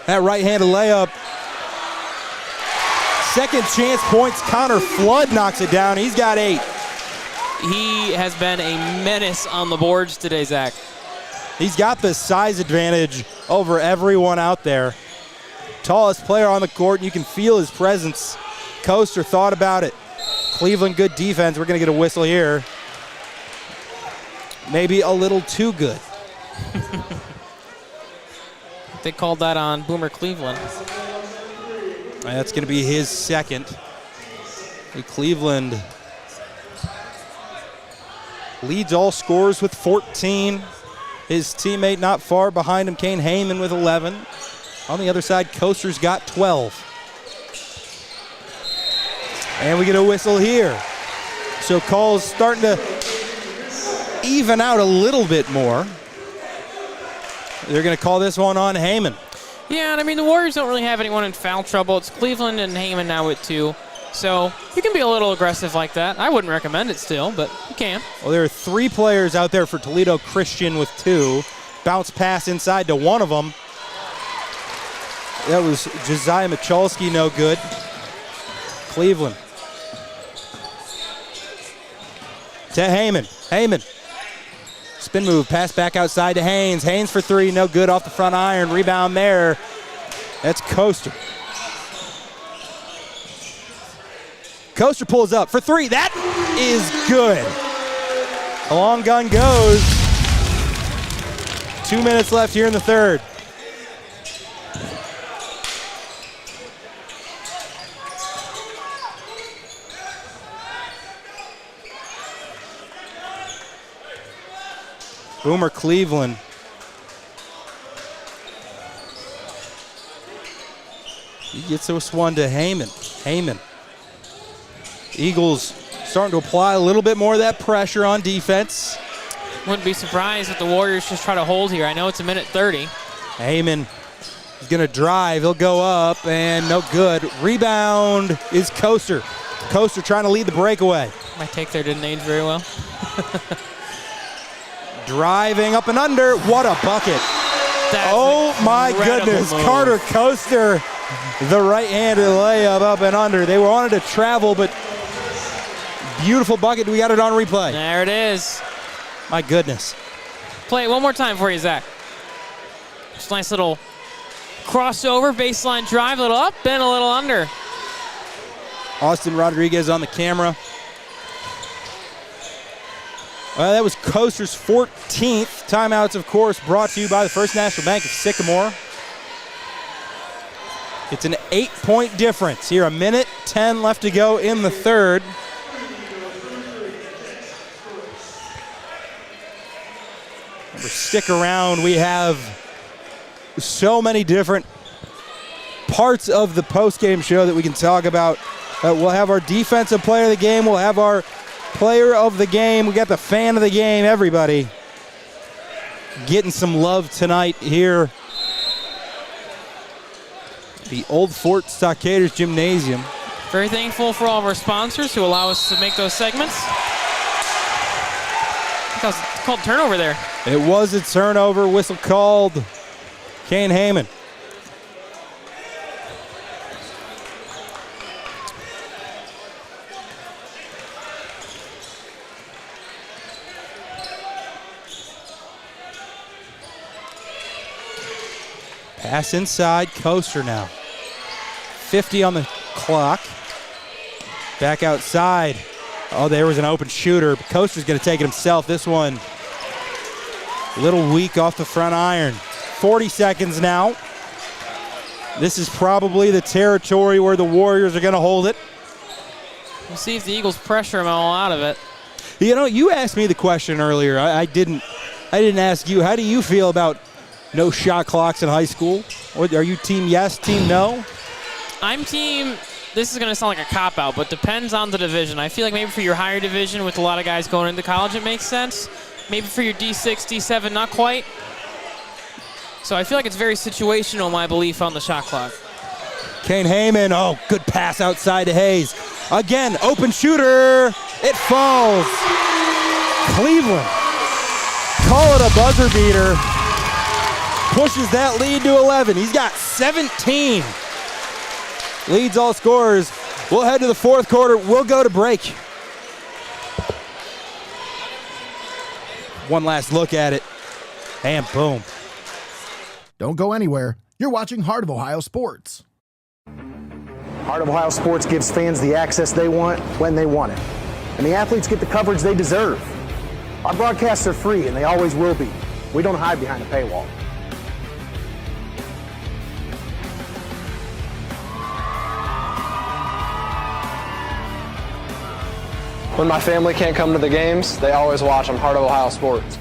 That right-handed layup. Second chance points. Connor Flood knocks it down. He's got 8. He has been a menace on the boards today, Zach. He's got the size advantage over everyone out there. Tallest player on the court, and you can feel his presence. Coaster thought about it. Cleveland, good defense. We're going to get a whistle here. Maybe a little too good. They called that on Boomer Cleveland. That's going to be his second. Cleveland leads all scorers with 14. His teammate not far behind him, Kane Heyman, with 11. On the other side, Coaster's got 12. And we get a whistle here. So calls starting to even out a little bit more. They're going to call this one on Heyman. Yeah, and I mean, the Warriors don't really have anyone in foul trouble. It's Cleveland and Heyman now with 2. So you can be a little aggressive like that. I wouldn't recommend it still, but you can. Well, there are 3 players out there for Toledo Christian with 2. Bounce pass inside to one of them. That was Josiah Michalski, no good. Cleveland. To Heyman. Heyman. Spin move, pass back outside to Haynes. Haynes for 3, no good off the front iron. Rebound there. That's Coaster. Coaster pulls up for 3. That is good. A long gun goes. 2 minutes left here in the third. Boomer Cleveland. He gets this one to Heyman. Heyman. Eagles starting to apply a little bit more of that pressure on defense. Wouldn't be surprised if the Warriors just try to hold here. I know it's a minute 30. Heyman is going to drive. He'll go up and no good. Rebound is Coaster. Coaster trying to lead the breakaway. My take there didn't age very well. Driving up and under. What a bucket. Oh my goodness. Move. Carter Coaster, the right-handed layup up and under. They wanted to travel, but beautiful bucket. We got it on replay. There it is. My goodness. Play it one more time for you, Zach. Just a nice little crossover, baseline drive, a little up and a little under. Austin Rodriguez on the camera. Well, that was Coaster's 14th. Timeouts, of course, brought to you by the First National Bank of Sycamore. It's an 8-point difference here. 1:10 left to go in the third. Remember, stick around. We have so many different parts of the postgame show that we can talk about. We'll have our defensive player of the game. We'll have our player of the game. We got the fan of the game. Everybody getting some love tonight here the Old Fort Stockaders Gymnasium. Very thankful for all of our sponsors who allow us to make those segments. I think that was called turnover there. It was a turnover, whistle called. Kane Heyman. Pass inside, Coaster now. 50 on the clock. Back outside. Oh, there was an open shooter. Coaster's going to take it himself. This one a little weak off the front iron. 40 seconds now. This is probably the territory where the Warriors are going to hold it. We'll see if the Eagles pressure them all out of it. You know, you asked me the question earlier. I didn't ask you. How do you feel about no shot clocks in high school? Are you team yes, team no? I'm team, this is going to sound like a cop-out, but depends on the division. I feel like maybe for your higher division with a lot of guys going into college, it makes sense. Maybe for your D6, D7, not quite. So I feel like it's very situational, my belief on the shot clock. Kane Heyman, oh, good pass outside to Hayes. Again, open shooter. It falls. Cleveland, call it a buzzer beater. Pushes that lead to 11. He's got 17. Leads all scorers. We'll head to the fourth quarter. We'll go to break. One last look at it. And boom. Don't go anywhere. You're watching Heart of Ohio Sports. Heart of Ohio Sports gives fans the access they want when they want it. And the athletes get the coverage they deserve. Our broadcasts are free, and they always will be. We don't hide behind a paywall. When my family can't come to the games, they always watch on Heart of Ohio Sports.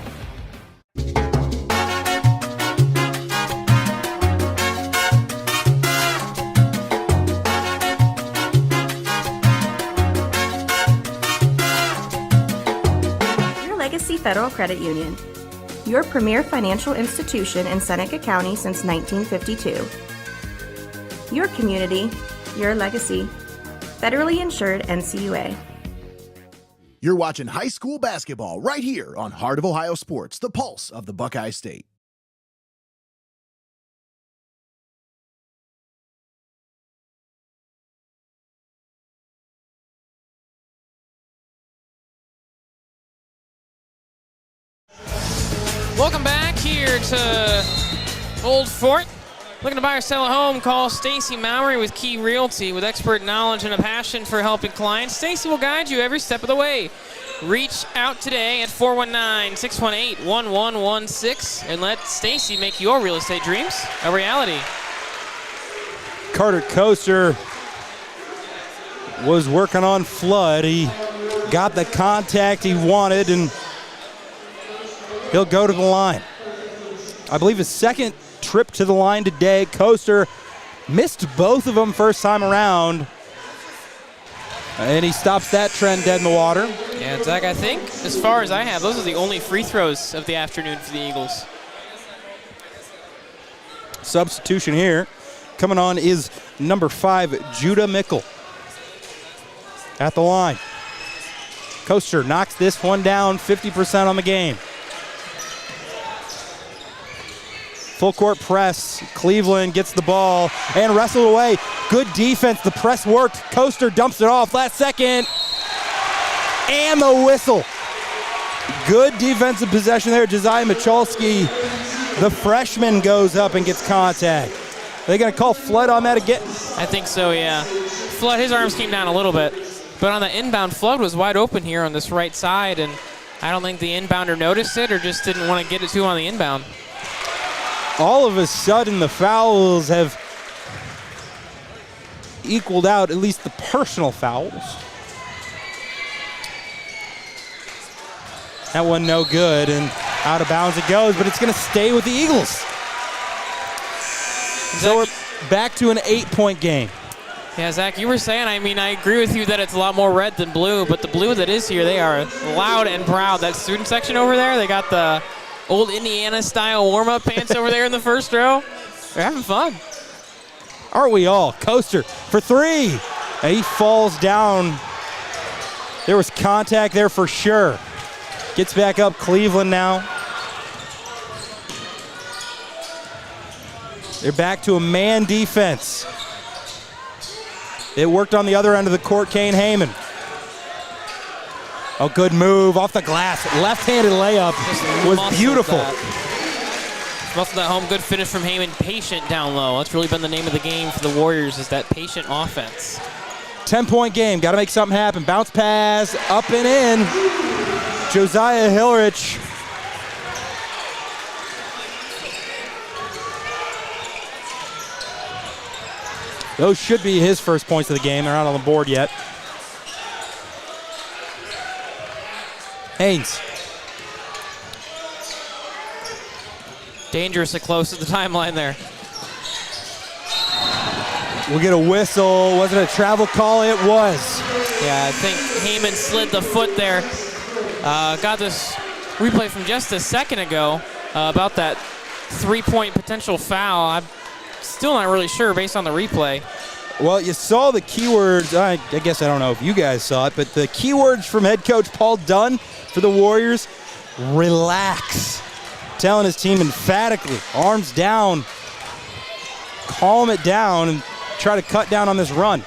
Your Legacy Federal Credit Union, your premier financial institution in Seneca County since 1952. Your community, your legacy. Federally insured NCUA. You're watching high school basketball right here on Heart of Ohio Sports, the pulse of the Buckeye State. Welcome back here to Old Fort. Looking to buy or sell a home? Call Stacy MOWERY with Key Realty. With expert knowledge and a passion for helping clients, Stacy will guide you every step of the way. Reach out today at 419-618-1116 and let Stacy make your real estate dreams a reality. Carter Coaster was working on Flood. He got the contact he wanted, and he'll go to the line. I believe his second trip to the line today. Coaster missed both of them first time around, and he stops that trend dead in the water. Yeah, Zach, I think as far as I have, those are the only free throws of the afternoon for the Eagles. Substitution here. Coming on is number 5, Judah Mickle. At the line. Coaster knocks this one down, 50% on the game. Full court press. Cleveland gets the ball and wrestled away. Good defense. The press worked. Coaster dumps it off last second. And the whistle. Good defensive possession there. Josiah Michalski, the freshman, goes up and gets contact. Are they going to call Flood on that again? I think so, yeah. Flood, his arms came down a little bit. But on the inbound, Flood was wide open here on this right side, and I don't think the inbounder noticed it or just didn't want to get it to him on the inbound. All of a sudden, the fouls have equaled out, at least the personal fouls. That one no good, and out of bounds it goes, but it's going to stay with the Eagles. So we're back to an 8-point game. Yeah, Zach, you were saying, I mean, I agree with you that it's a lot more red than blue, but the blue that is here, they are loud and proud. That student section over there, they got the old Indiana-style warm-up pants over there in the first row. They're having fun. Aren't we all? Coaster for three. And he falls down. There was contact there for sure. Gets back up, Cleveland now. They're back to a man defense. It worked on the other end of the court, Kane Heyman. Oh, good move off the glass. Left-handed layup was beautiful. Muscle that home, good finish from Heyman. Patient down low. That's really been the name of the game for the Warriors, is that patient offense. 10-point game, got to make something happen. Bounce pass, up and in. Josiah Hilrich. Those should be his first points of the game. They're not on the board yet. Haynes. Dangerously close to the timeline there. We'll get a whistle. Was it a travel call? It was. Yeah, I think Heyman slid the foot there. Got this replay from just a second ago about that three-point potential foul. I'm still not really sure based on the replay. Well, you saw the keywords. I guess I don't know if you guys saw it, but the keywords from head coach Paul Dunn for the Warriors: relax. Telling his team emphatically, arms down, calm it down, and try to cut down on this run.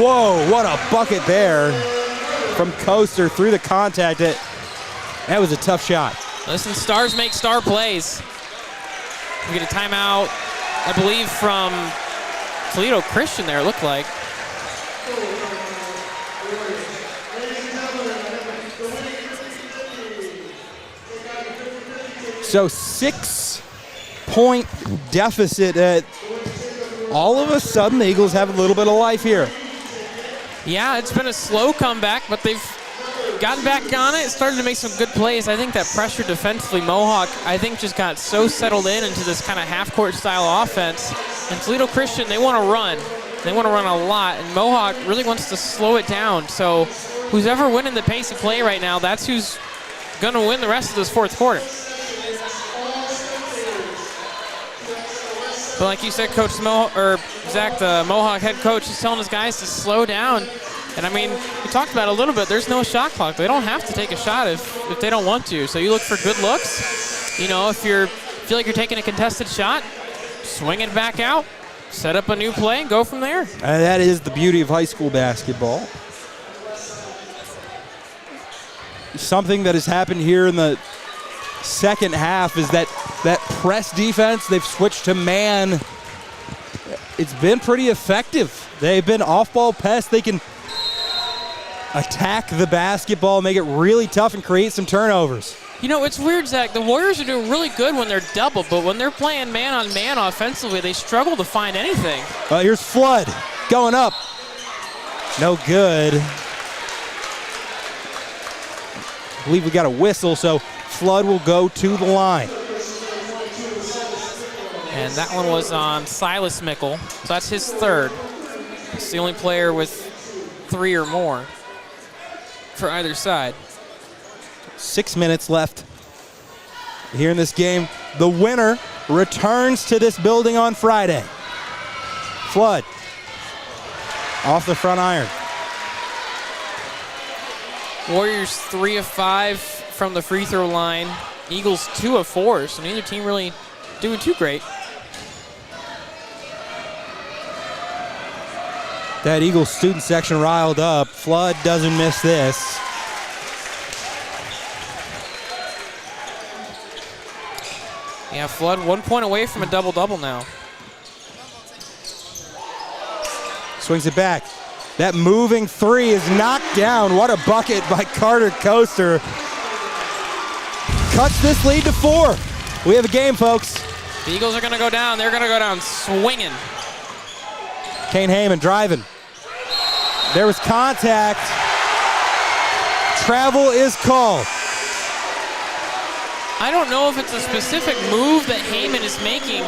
Whoa, what a bucket there from Coaster through the contact. That was a tough shot. Listen, stars make star plays. We get a timeout, I believe, from Toledo Christian there, it looked like. So 6-point deficit. All of a sudden, the Eagles have a little bit of life here. Yeah, it's been a slow comeback, but they've gotten back on it, started to make some good plays. I think that pressure defensively, Mohawk, I think just got so settled into this kind of half-court style offense. And Toledo Christian, they want to run. They want to run a lot, and Mohawk really wants to slow it down. So who's ever winning the pace of play right now, that's who's going to win the rest of this fourth quarter. But like you said, Coach Zack, the Mohawk head coach, is telling his guys to slow down. And I mean, we talked about it a little bit. There's no shot clock. They don't have to take a shot if they don't want to. So you look for good looks. You know, if you feel like you're taking a contested shot, swing it back out, set up a new play, and go from there. That is the beauty of high school basketball. Something that has happened here in the second half is that press defense, they've switched to man. It's been pretty effective. They've been off-ball pests. They can attack the basketball, make it really tough, and create some turnovers. You know, it's weird, Zach. The Warriors are doing really good when they're double, but when they're playing man-on-man offensively, they struggle to find anything. Here's Flood going up. No good. I believe we got a whistle, so Flood will go to the line. And that one was on Silas Mickle, so that's his third. It's the only player with 3 or more for either side. 6 minutes left here in this game. The winner returns to this building on Friday. Flood off the front iron. Warriors 3 of 5 from the free throw line. Eagles 2 of 4, so neither team really doing too great. That Eagles student section riled up. Flood doesn't miss this. Yeah, Flood 1 point away from a double-double now. Swings it back. That moving three is knocked down. What a bucket by Carter Coaster. Cuts this lead to 4. We have a game, folks. The Eagles are going to go down. They're going to go down swinging. Kane Heyman driving. There was contact. Travel is called. I don't know if it's a specific move that Heyman is making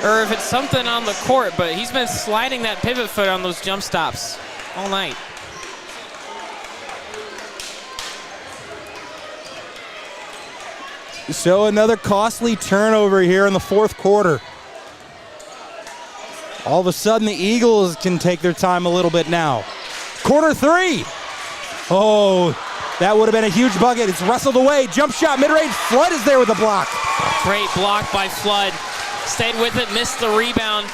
or if it's something on the court, but he's been sliding that pivot foot on those jump stops all night. So another costly turnover here in the fourth quarter. All of a sudden, the Eagles can take their time a little bit now. Corner three. Oh, that would have been a huge bucket. It's wrestled away. Jump shot, mid-range. Flood is there with the block. Great block by Flood. Stayed with it, missed the rebound,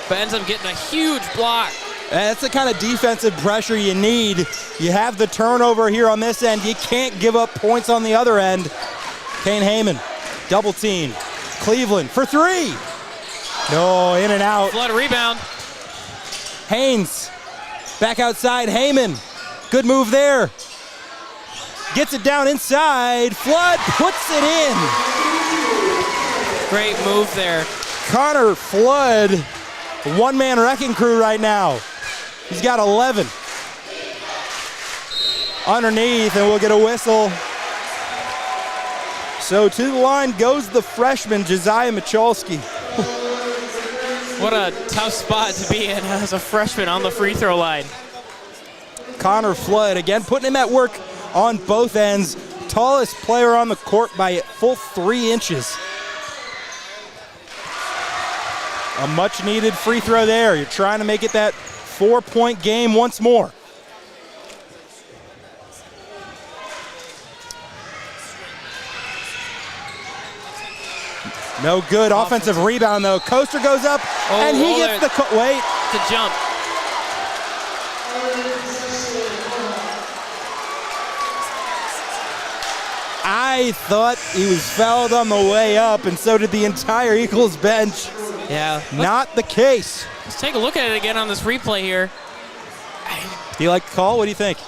but ends up getting a huge block. That's the kind of defensive pressure you need. You have the turnover here on this end. You can't give up points on the other end. Kane Heyman, double team. Cleveland for three. No, in and out. Flood rebound. Haynes, back outside. Heyman, good move there. Gets it down inside. Flood puts it in. Great move there. Connor Flood, one-man wrecking crew right now. He's got 11. Underneath, and we'll get a whistle. So to the line goes the freshman, Josiah Michalski. What a tough spot to be in as a freshman on the free throw line. Connor Flood, again, putting him at work on both ends. Tallest player on the court by a full 3 inches. A much-needed free throw there. You're trying to make it that 4-point game once more. No good. Offensive rebound, though. Coaster goes up, and he gets the wait. The jump. I thought he was fouled on the way up, and so did the entire Eagles bench. Yeah. Not the case. Let's take a look at it again on this replay here. Do you like the call? What do you think?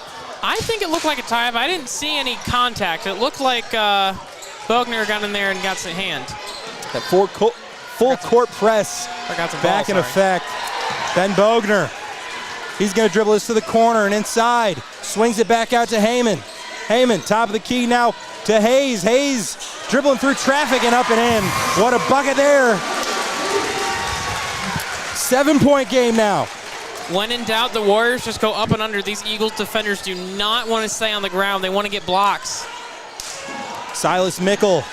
I think it looked like a tie, but I didn't see any contact. It looked like Wagner got in there and got some hand. That full court press back in effect. Ben Bogner. He's going to dribble this to the corner and inside. Swings it back out to Heyman. Heyman, top of the key now to Hayes. Hayes dribbling through traffic and up and in. What a bucket there. 7-point game now. When in doubt, the Warriors just go up and under. These Eagles defenders do not want to stay on the ground. They want to get blocks. Silas Mickle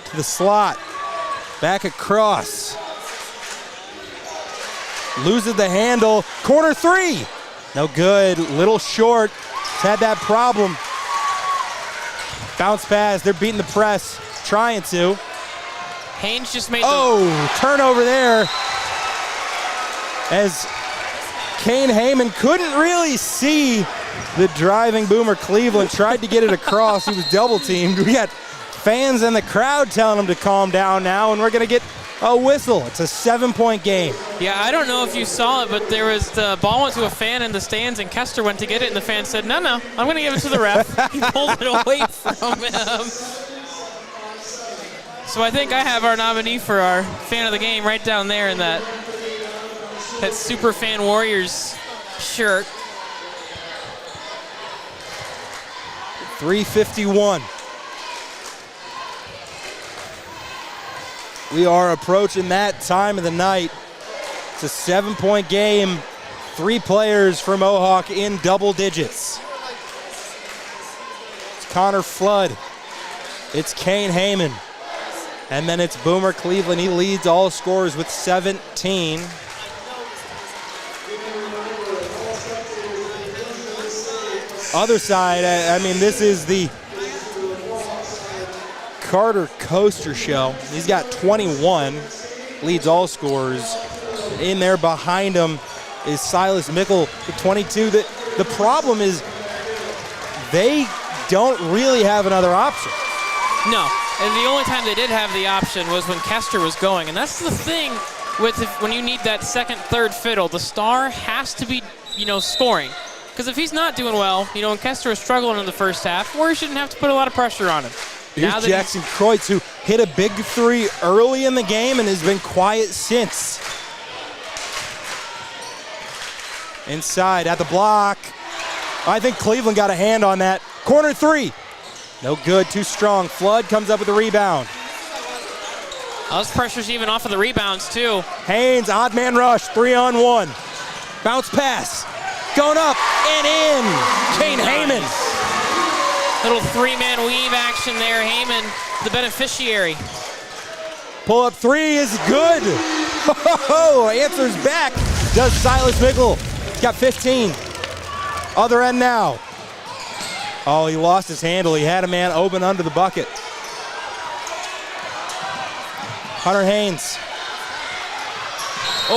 to the slot. Back across. Loses the handle. Corner three. No good. Little short. Had that problem. Bounce pass. They're beating the press. Trying to. Haynes just made turnover there. As Kane Heyman couldn't really see the driving Boomer Cleveland. Tried to get it across. He was double teamed. We got fans in the crowd telling him to calm down now, and we're going to get a whistle. It's a 7-point game. Yeah, I don't know if you saw it, but there was the ball went to a fan in the stands, and Kester went to get it, and the fan said, no, I'm going to give it to the ref. He pulled it away from him. So I think I have our nominee for our fan of the game right down there in that Super Fan Warriors shirt. 3:51. We are approaching that time of the night. It's a 7-point game. 3 players for Mohawk in double digits. It's Connor Flood. It's Kane Heyman. And then it's Boomer Cleveland. He leads all scorers with 17. Other side, I mean, this is the Carter Coaster show. He's got 21, leads all scorers. In there behind him is Silas Mickle with 22. The problem is they don't really have another option. No, and the only time they did have the option was when Kester was going. And that's the thing with when you need that second, third fiddle. The star has to be, scoring. Because if he's not doing well, and Kester is struggling in the first half, Warriors shouldn't have to put a lot of pressure on him. Here's Jackson Kreutz, who hit a big 3 early in the game and has been quiet since. Inside at the block. I think Cleveland got a hand on that. Corner 3. No good, too strong. Flood comes up with the rebound. Those pressure's even off of the rebounds, too. Haynes, odd man rush, 3-on-1. Bounce pass. Going up and in. Kane Heyman. Little 3-man weave action there. Heyman, the beneficiary. Pull up 3 is good. Oh, answers back. Does Silas Mickle. He's got 15. Other end now. Oh, he lost his handle. He had a man open under the bucket. Hunter Haynes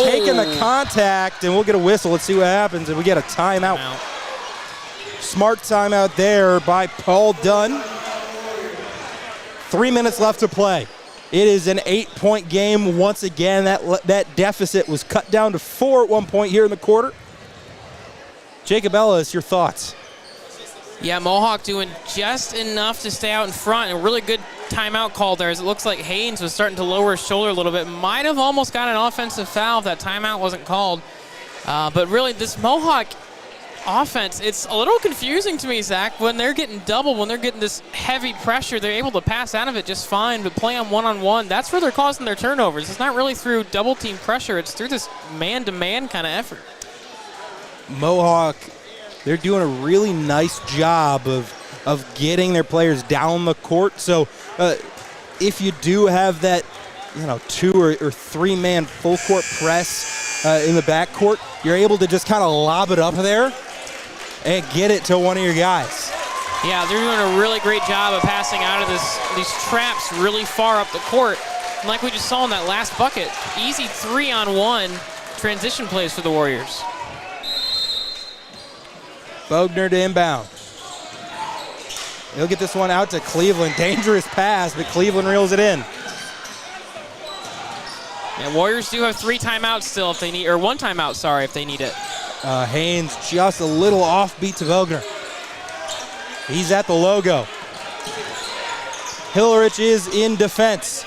taking the contact, and we'll get a whistle. Let's see what happens, and we get a timeout. Smart timeout there by Paul Dunn. 3 minutes left to play. It is an 8-point game once again. That deficit was cut down to 4 at one point here in the quarter. Jacob Ellis, your thoughts? Yeah, Mohawk doing just enough to stay out in front. A really good timeout call there, as it looks like Haynes was starting to lower his shoulder a little bit. Might have almost got an offensive foul if that timeout wasn't called. But really, this Mohawk offense, it's a little confusing to me, Zach. When they're getting doubled, when they're getting this heavy pressure, they're able to pass out of it just fine, but play on one-on-one, that's where they're causing their turnovers. It's not really through double-team pressure. It's through this man-to-man kind of effort. Mohawk, they're doing a really nice job of getting their players down the court. So if you do have that, 2 or 3 man full court press in the backcourt, you're able to just kind of lob it up there and get it to one of your guys. Yeah, they're doing a really great job of passing out of these traps really far up the court. And like we just saw in that last bucket, easy 3-on-1 transition plays for the Warriors. Bogner to inbound. He'll get this one out to Cleveland. Dangerous pass, but Cleveland reels it in. Yeah, Warriors do have 3 timeouts still if they need, or 1 timeout, sorry, if they need it. Haynes just a little offbeat to Bogner. He's at the logo. Hillerich is in defense.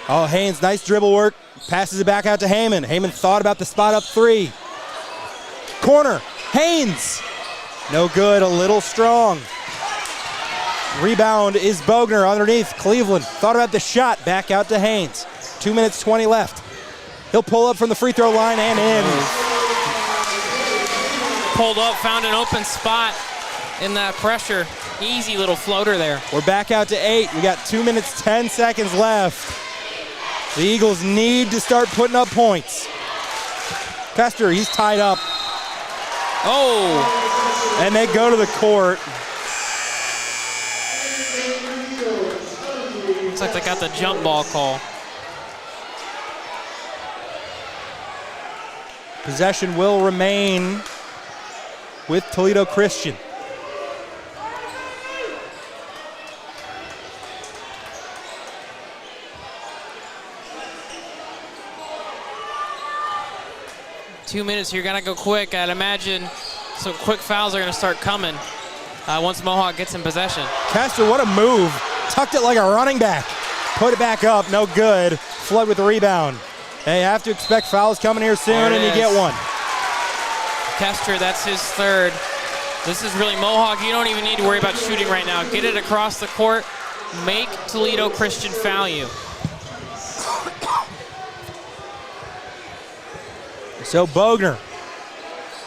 Oh, Haynes, nice dribble work. Passes it back out to Heyman. Heyman thought about the spot up 3. Corner, Haynes. No good, a little strong. Rebound is Bogner underneath. Cleveland thought about the shot, back out to Haynes. 2 minutes, 20 left. He'll pull up from the free throw line and in. Pulled up, found an open spot in that pressure. Easy little floater there. We're back out to 8. We got 2 minutes, 10 seconds left. The Eagles need to start putting up points. Pester, he's tied up. Oh! And they go to the court. Looks like they got the jump ball call. Possession will remain with Toledo Christian. Two minutes here, gotta go quick. I'd imagine some quick fouls are gonna start coming once Mohawk gets in possession. Castor, what a move. Tucked it like a running back. Put it back up, no good. Flood with the rebound. They have to expect fouls coming here soon, and you get one. Kester, that's his 3rd. This is really Mohawk. You don't even need to worry about shooting right now. Get it across the court. Make Toledo Christian foul you. So Bogner,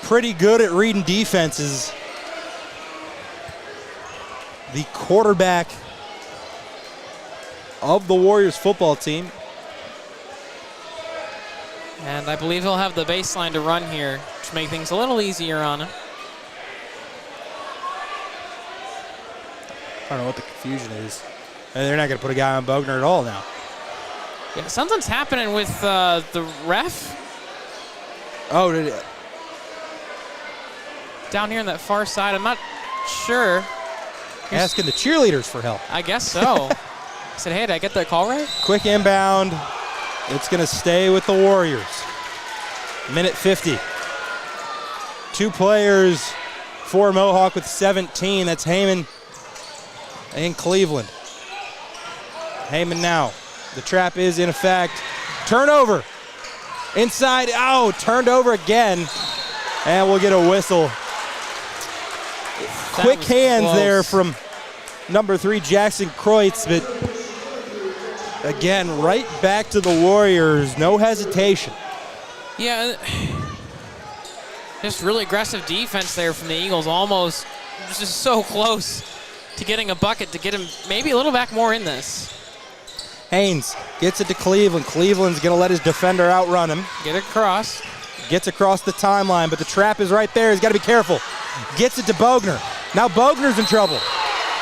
pretty good at reading defenses. The quarterback of the Warriors football team. And I believe he'll have the baseline to run here, which make things a little easier on him. I don't know what the confusion is. They're not going to put a guy on Bogner at all now. Yeah, something's happening with the ref. Oh, did it? Down here on that far side, I'm not sure. Asking the cheerleaders for help. I guess so. I said, hey, did I get that call right? Quick inbound. It's going to stay with the Warriors. Minute 50. 2 players for Mohawk with 17. That's Heyman and Cleveland. Heyman now. The trap is in effect. Turnover. Inside. Oh, turned over again. And we'll get a whistle. Quick hands close there from number 3, Jackson Kreutz, but again, right back to the Warriors. No hesitation. Yeah, just really aggressive defense there from the Eagles. Almost just so close to getting a bucket to get him maybe a little back more in this. Haynes gets it to Cleveland. Cleveland's going to let his defender outrun him. Get it across. Gets across the timeline, but the trap is right there. He's got to be careful. Gets it to Bogner. Now Bogner's in trouble.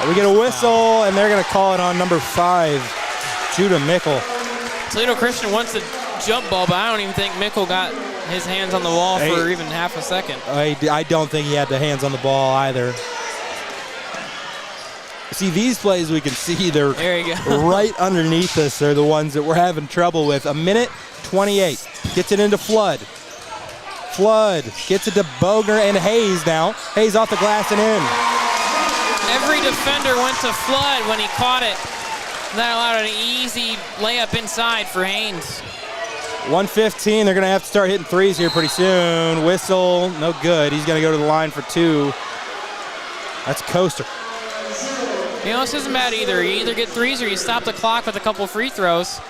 We get a whistle, and they're going to call it on number 5, Judah Mickle. Toledo Christian wants the jump ball, but I don't even think Mickle got his hands on the ball for even half a second. I don't think he had the hands on the ball either. See, these plays we can see, they're right underneath us. They're the ones that we're having trouble with. 1:28. Gets it into Flood. Flood gets it to Bogner and Hayes now. Hayes off the glass and in. Every defender went to Flood when he caught it. That allowed an easy layup inside for Haynes. 1:15. They're going to have to start hitting threes here pretty soon. Whistle, no good. He's going to go to the line for 2. That's Coaster. You know, this isn't bad either. You either get threes or you stop the clock with a couple free throws.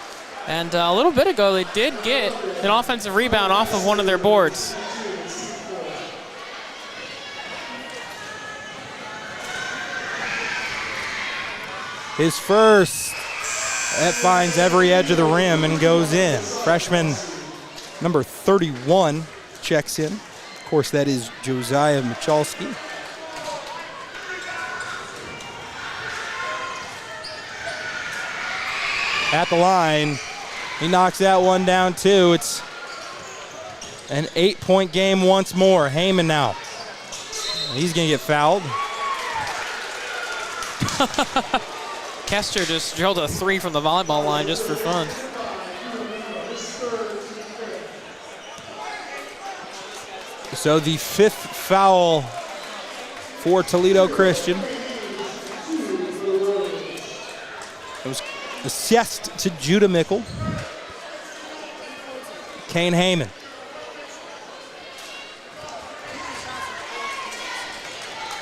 And a little bit ago, they did get an offensive rebound off of one of their boards. His first. That finds every edge of the rim and goes in. Freshman number 31 checks in. Of course, that is Josiah Michalski. At the line, he knocks that one down too. It's an 8-point game once more. Heyman now. He's gonna get fouled. Kester just drilled a 3 from the volleyball line just for fun. So the 5th foul for Toledo Christian. It was assessed to Judah Mickle. Kane Heyman.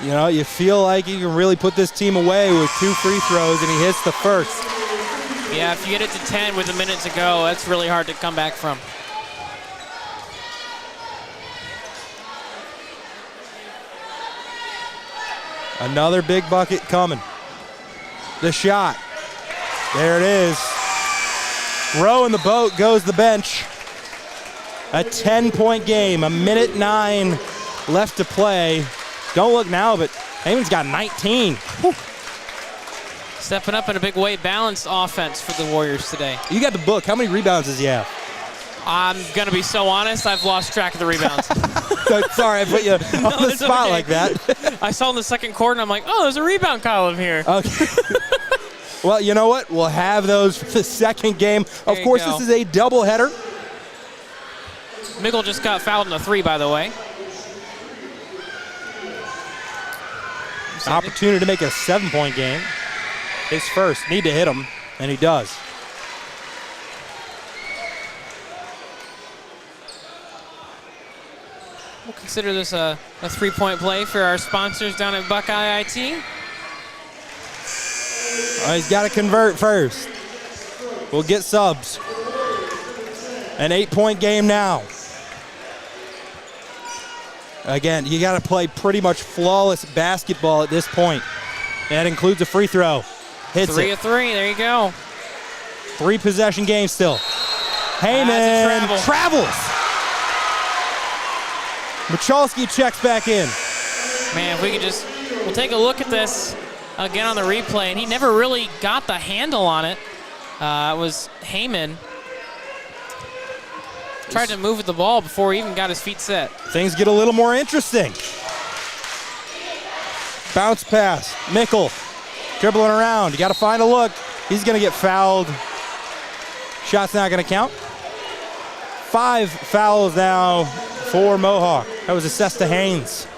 You know, you feel like you can really put this team away with 2 free throws, and he hits the first. Yeah, if you get it to 10 with a minute to go, that's really hard to come back from. Another big bucket coming. The shot. There it is. Rowing the boat goes the bench. A 10-point game, 1:09 left to play. Don't look now, but Heyman's got 19. Whew. Stepping up in a big way, balanced offense for the Warriors today. You got the book. How many rebounds does he have? I'm going to be so honest, I've lost track of the rebounds. Sorry, I put you on the spot like that. I saw in the second quarter, and I'm like, oh, there's a rebound column here. Okay. Well, you know what? We'll have those for the second game. Of course, this is a doubleheader. Mickle just got fouled in a 3, by the way. Opportunity to make a 7-point game. His first. Need to hit him, and he does. We'll consider this a 3-point play for our sponsors down at Buckeye IT. He's got to convert first. We'll get subs. An 8-point game now. Again, you got to play pretty much flawless basketball at this point. That includes a free throw. Hits 3 it. of 3, there you go. 3-possession game still. Heyman travels. Michalski checks back in. Man, if we could just, we'll take a look at this again on the replay, and he never really got the handle on it. It was Heyman. Tried to move with the ball before he even got his feet set. Things get a little more interesting. Bounce pass. Mickle dribbling around. You got to find a look. He's going to get fouled. Shot's not going to count. 5 fouls now for Mohawk. That was assessed to Haynes.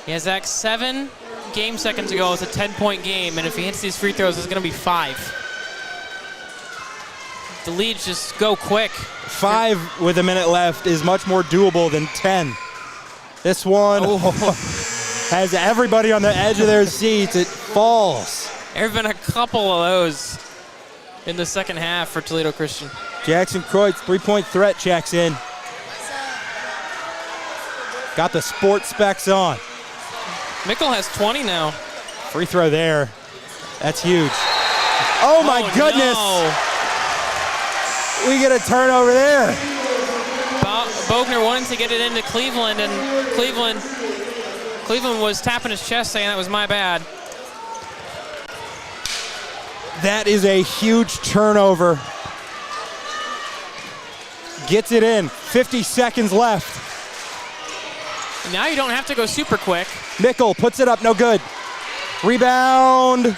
Yeah, Zach, 7 game seconds ago was a 10-point game, and if he hits these free throws, it's going to be 5. The leads just go quick. 5 with a minute left is much more doable than 10. This one has everybody on the edge of their seats. It falls. There have been a couple of those in the second half for Toledo Christian. Jackson Kreutz, 3-point threat, checks in. Got the sports specs on. Mickle has 20 now. Free throw there. That's huge. Oh my goodness. No. We get a turnover there. Bogner wanted to get it into Cleveland, and Cleveland was tapping his chest saying that was my bad. That is a huge turnover. Gets it in. 50 seconds left. Now you don't have to go super quick. Mickle puts it up, no good. Rebound.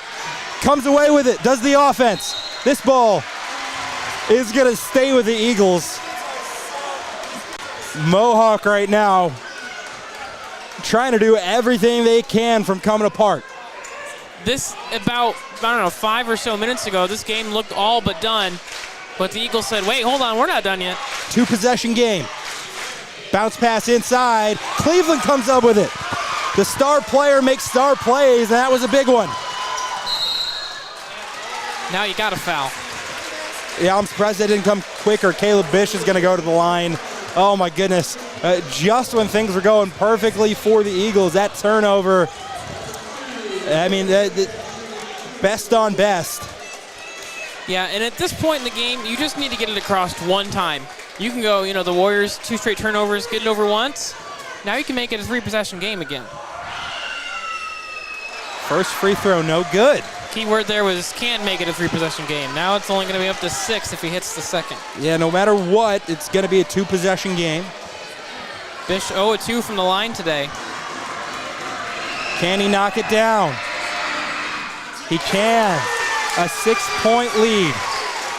Comes away with it, does the offense. This ball is going to stay with the Eagles. Mohawk right now trying to do everything they can from coming apart. This about, 5 or so minutes ago, this game looked all but done. But the Eagles said, wait, hold on, we're not done yet. 2-possession game. Bounce pass inside. Cleveland comes up with it. The star player makes star plays, and that was a big one. Now you got to foul. Yeah, I'm surprised they didn't come quicker. Caleb Bish is going to go to the line. Oh, my goodness. Just when things were going perfectly for the Eagles, that turnover, I mean, best on best. Yeah, and at this point in the game, you just need to get it across one time. You can go, the Warriors, 2 straight turnovers, get it over once. Now you can make it a 3-possession game again. First free throw, no good. Key word there was can make it a 3-possession game. Now it's only going to be up to 6 if he hits the second. Yeah, no matter what, it's going to be a 2-possession game. Bish 0-2 from the line today. Can he knock it down? He can. A 6-point lead.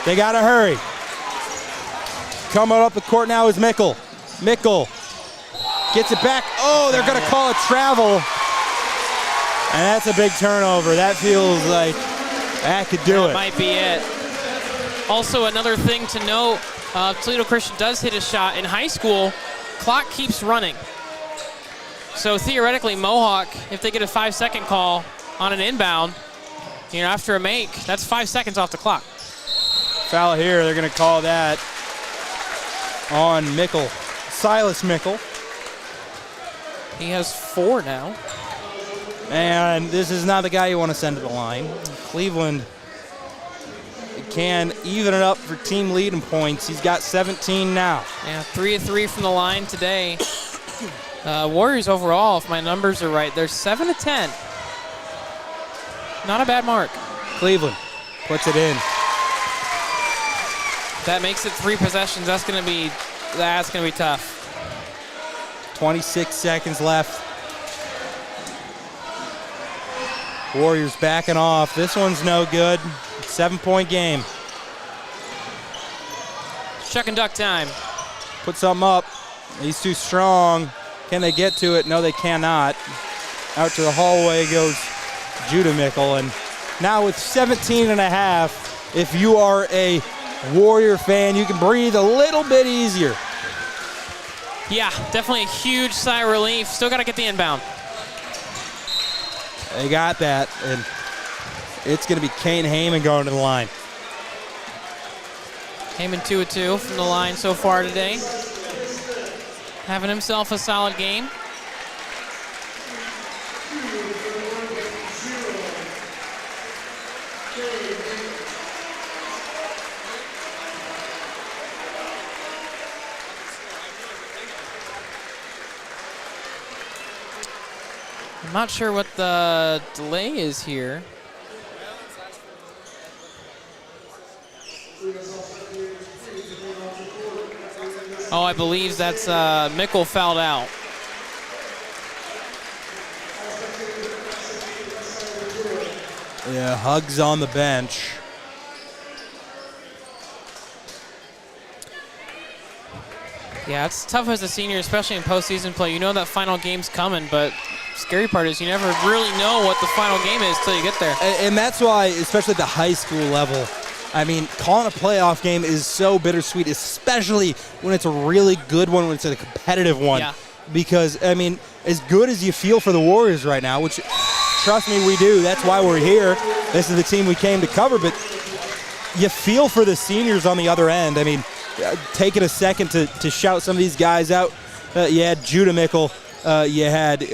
They got to hurry. Coming up the court now is Mickle. Mickle gets it back. Oh, they're going to call it travel. And that's a big turnover. That feels like that could do it. That might be it. Also, another thing to note, Toledo Christian does hit a shot. In high school, clock keeps running. So theoretically, Mohawk, if they get a 5-second call on an inbound, after a make, that's 5 seconds off the clock. Foul here. They're going to call that on Mickle. Silas Mickle. He has 4 now. And this is not the guy you want to send to the line. Cleveland can even it up for team lead in points. He's got 17 now. Yeah, 3 of 3 from the line today. Warriors overall, if my numbers are right, they're 7 of 10. Not a bad mark. Cleveland puts it in. That makes it 3 possessions. That's gonna be tough. 26 seconds left. Warriors backing off. This one's no good. 7-point game. Chuck and duck time. Put something up. He's too strong. Can they get to it? No, they cannot. Out to the hallway goes Judah Mickle. And now with 17 and a half, if you are a Warrior fan, you can breathe a little bit easier. Yeah, definitely a huge sigh of relief. Still got to get the inbound. They got that, and it's going to be Kane Heyman going to the line. Heyman 2 of 2 from the line so far today. Having himself a solid game. I'm not sure what the delay is here. Oh, I believe that's Mickle fouled out. Yeah, Hugs on the bench. Yeah, it's tough as a senior, especially in postseason play. You know that final game's coming, but scary part is you never really know what the final game is till you get there. And that's why, especially at the high school level, I mean, calling a playoff game is so bittersweet, especially when it's a really good one, when it's a competitive one. Yeah. Because, I mean, as good as you feel for the Warriors right now, which, trust me, we do. That's why we're here. This is the team we came to cover. But you feel for the seniors on the other end. I mean, taking a second to shout some of these guys out. You had Judah Mickle. You had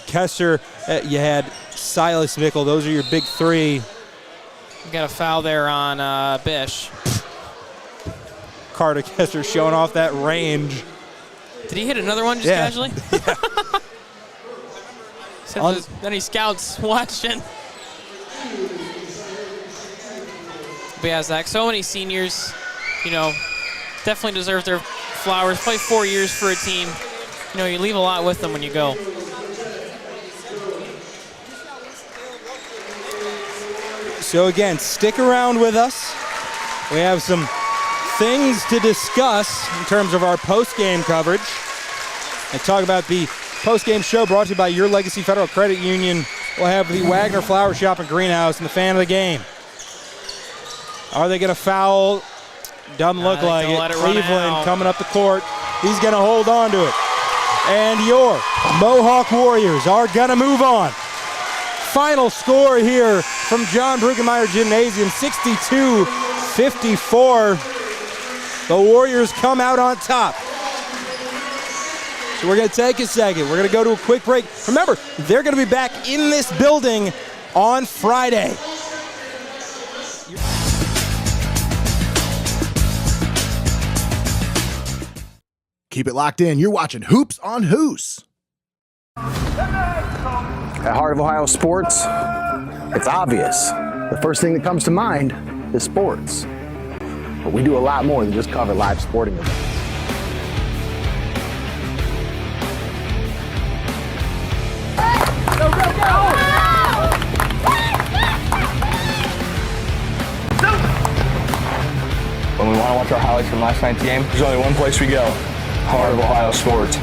Kester. You had Silas Mickle. Those are your big three. We got a foul there on Bish. Carter Kessler showing off that range. Did he hit another one just casually? Yeah. Any scouts watching. But yeah, Zach, so many seniors, you know, definitely deserve their flowers. Play 4 years for a team. You know, you leave a lot with them when you go. So again, stick around with us. We have some things to discuss in terms of our post-game coverage. And talk about the post-game show brought to you by Your Legacy Federal Credit Union. We'll have the Wagner Flower Shop and Greenhouse and the fan of the game. Are they going to foul? Doesn't look like it. Cleveland coming up the court. He's going to hold on to it. And your Mohawk Warriors are going to move on. Final score here from John Brueggemeier Gymnasium, 62-54. The Warriors come out on top. So we're going to take a second. We're going to go to a quick break. Remember, they're going to be back in this building on Friday. Keep it locked in. You're watching Hoops on Hoos. At Heart of Ohio Sports, it's obvious. The first thing that comes to mind is sports. But we do a lot more than just cover live sporting events. Go, go, go! When we want to watch our highlights from last night's game, there's only one place we go. Heart of Ohio Sports.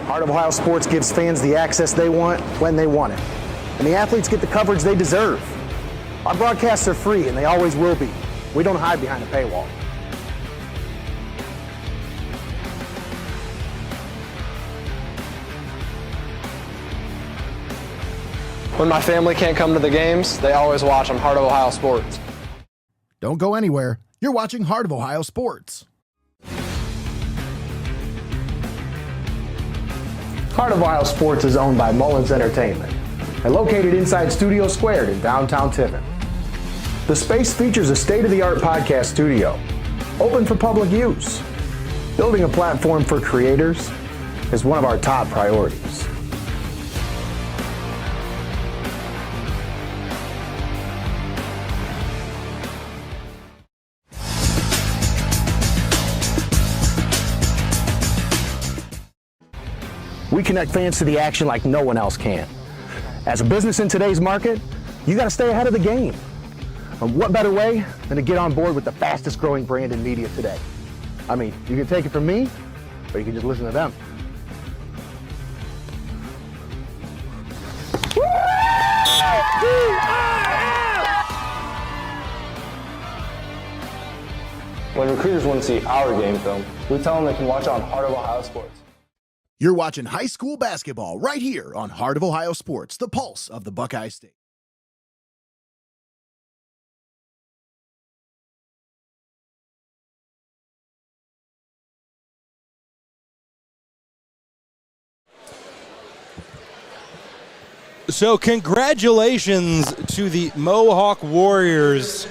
Heart of Ohio Sports gives fans the access they want when they want it. And the athletes get the coverage they deserve. Our broadcasts are free, and they always will be. We don't hide behind a paywall. When my family can't come to the games, they always watch them. Heart of Ohio Sports. Don't go anywhere. You're watching Heart of Ohio Sports. Heart of Ohio Sports is owned by Mullins Entertainment and located inside Studio Squared in downtown Tiffin. The space features a state-of-the-art podcast studio, open for public use. Building a platform for creators is one of our top priorities. We connect fans to the action like no one else can. As a business in today's market, you got to stay ahead of the game. And what better way than to get on board with the fastest growing brand in media today? I mean, you can take it from me, or you can just listen to them. When recruiters want to see our game film, we tell them they can watch it on Heart of Ohio Sports. You're watching high school basketball right here on Heart of Ohio Sports, the pulse of the Buckeye State. So congratulations to the Mohawk Warriors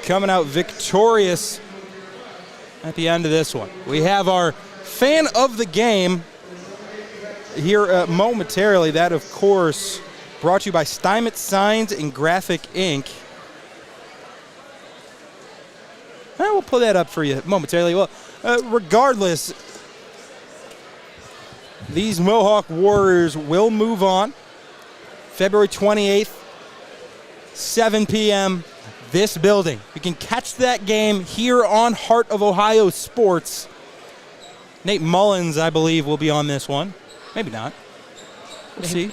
coming out victorious at the end of this one. We have our fan of the game here momentarily. That, of course, brought to you by STEINMETZ Signs and Graphic Ink. We'll pull that up for you momentarily. Well, regardless, these Mohawk Warriors will move on. February 28th, 7 p.m., this building. You can catch that game here on Heart of Ohio Sports. Nate Mullins, I believe, will be on this one. Maybe not. We'll see.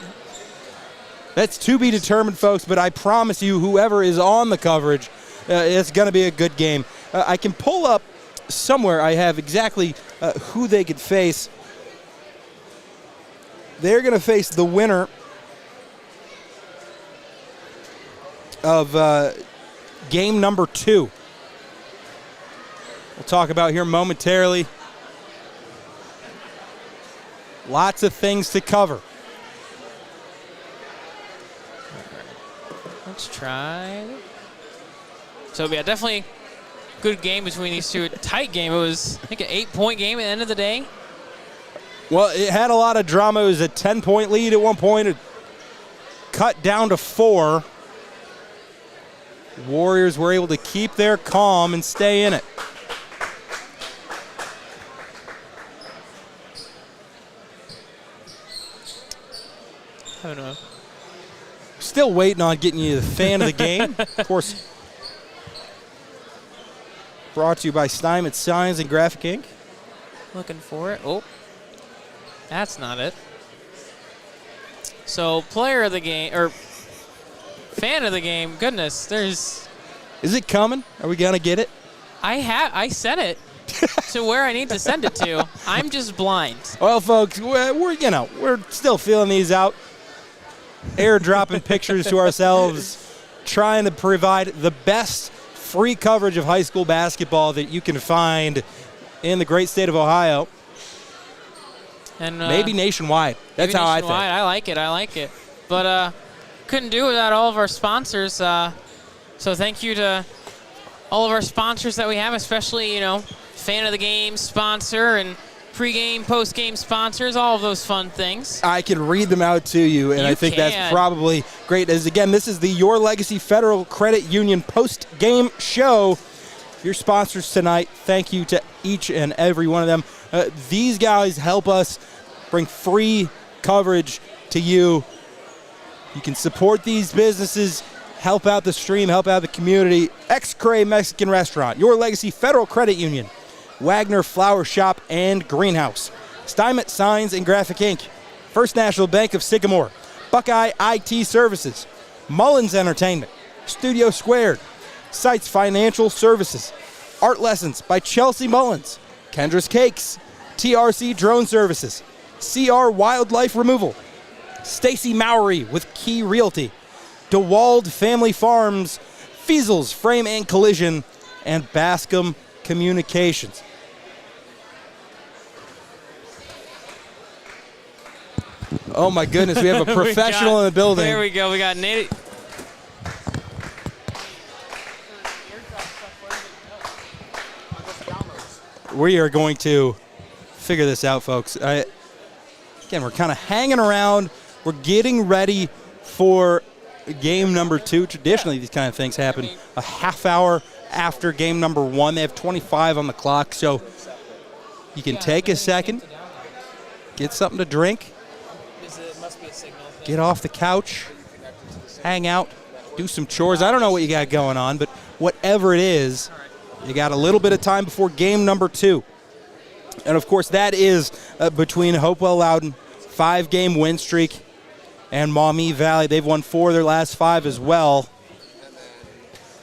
That's to be determined, folks, but I promise you, whoever is on the coverage, it's going to be a good game. I can pull up somewhere. I have exactly who they could face. They're going to face the winner of game number 2. We'll talk about here momentarily. Lots of things to cover. let's try. So, yeah, definitely good game between these two. Tight game. It was, I think, an 8-point game at the end of the day. Well, it had a lot of drama. It was a 10-point lead at one point. It cut down to 4. Warriors were able to keep their calm and stay in it. I don't know. Still waiting on getting you the fan of the game. Of course, brought to you by STEINMETZ Signs and Graphic Ink. Looking for it. Oh, that's not it. So, player of the game, or fan of the game, goodness, there's... Is it coming? Are we going to get it? I sent it to where I need to send it to. I'm just blind. Well, folks, we're still feeling these out. Airdropping pictures to ourselves, trying to provide the best free coverage of high school basketball that you can find in the great state of Ohio. And maybe nationwide. That's how I think. I like it. But couldn't do without all of our sponsors. So thank you to all of our sponsors that we have, especially, fan of the game sponsor and pregame, postgame sponsors, all of those fun things. I can read them out to you, and I think that's probably great. As again, this is the Your Legacy Federal Credit Union post-game show. Your sponsors tonight, thank you to each and every one of them. These guys help us bring free coverage to you. You can support these businesses, help out the stream, help out the community. XCARET Mexican Restaurant, Your Legacy Federal Credit Union, WAGNER Flower Shop and Greenhouse, STEINMETZ Signs and Graphic Ink, First National Bank of Sycamore, BUCKEYE IT Services, MULLINS Entertainment, Studio Squared, SYCAMORE Financial Services, Art Lessons by Chelsea Mullins, KENDRAS Cakes, TRC Drone Services, CR Wildlife Removal, STACY MOWERY with Key Realty, DeWald Family Farms, FEASEL'S Frame and Collision, and Bascom Communications. Oh my goodness, we have a professional in the building. There we go, we got Nate. We are going to figure this out, folks. Again, we're kind of hanging around. We're getting ready for game number 2. Traditionally, these kind of things happen a half hour after game number 1. They have 25 on the clock, so you can take a second, get something to drink, get off the couch, hang out, do some chores. I don't know what you got going on, but whatever it is, you got a little bit of time before game number 2. And, of course, that is between Hopewell Loudon, 5-game win streak, and Maumee Valley. They've won 4 of their last 5 as well.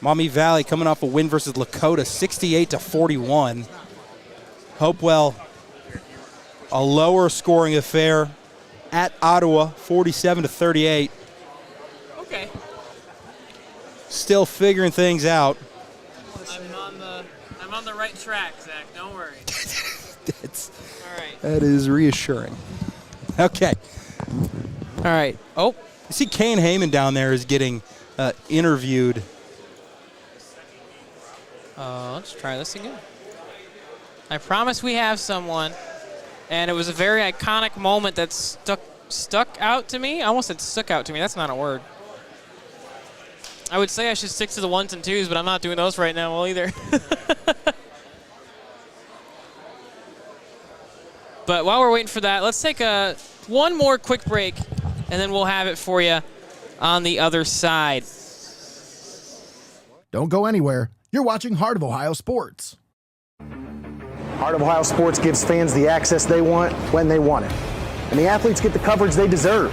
Maumee Valley coming off a win versus Lakota, 68-41. Hopewell, a lower scoring affair at Ottawa, 47-38. Okay. Still figuring things out. I'm on the right track, Zach. Don't worry. All right. That is reassuring. Okay. All right. Oh. You see Kane Heyman down there is getting interviewed. Let's try this again. I promise we have someone, and it was a very iconic moment that stuck out to me. I almost said stuck out to me. That's not a word. I would say I should stick to the 1s and 2s, but I'm not doing those right now well either. But while we're waiting for that, let's take one more quick break, and then we'll have it for you on the other side. Don't go anywhere. You're watching Heart of Ohio Sports. Heart of Ohio Sports gives fans the access they want when they want it. And the athletes get the coverage they deserve.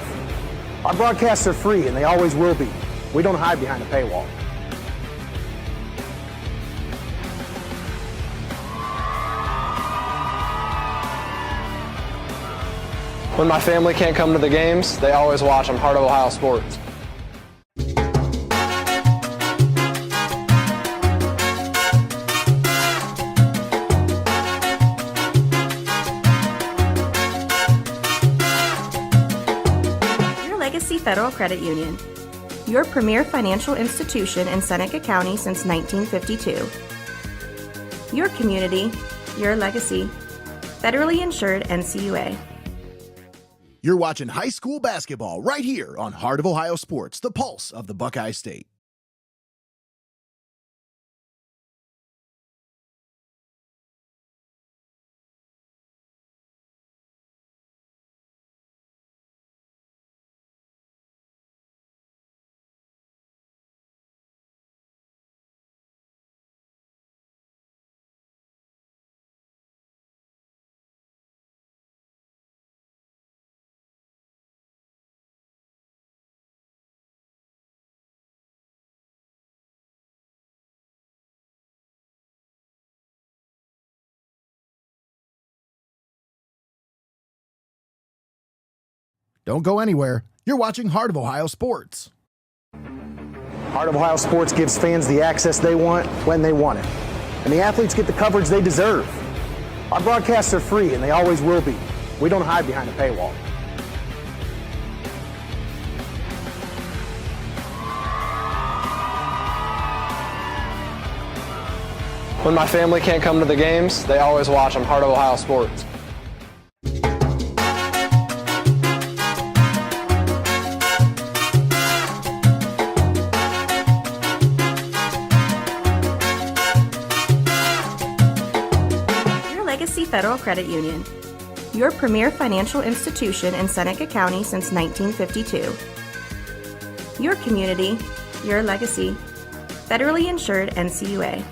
Our broadcasts are free, and they always will be. We don't hide behind a paywall. When my family can't come to the games, they always watch them. Heart of Ohio Sports. Your Legacy Federal Credit Union. your premier financial institution in Seneca County since 1952. Your community, your legacy. Federally insured NCUA. You're watching high school basketball right here on Heart of Ohio Sports, the pulse of the Buckeye State. Don't go anywhere. You're watching Heart of Ohio Sports. Heart of Ohio Sports gives fans the access they want when they want it. And the athletes get the coverage they deserve. Our broadcasts are free and they always will be. We don't hide behind a paywall. When my family can't come to the games, they always watch on Heart of Ohio Sports. Federal Credit Union, your premier financial institution in Seneca County since 1952. Your community, your legacy. Federally insured NCUA.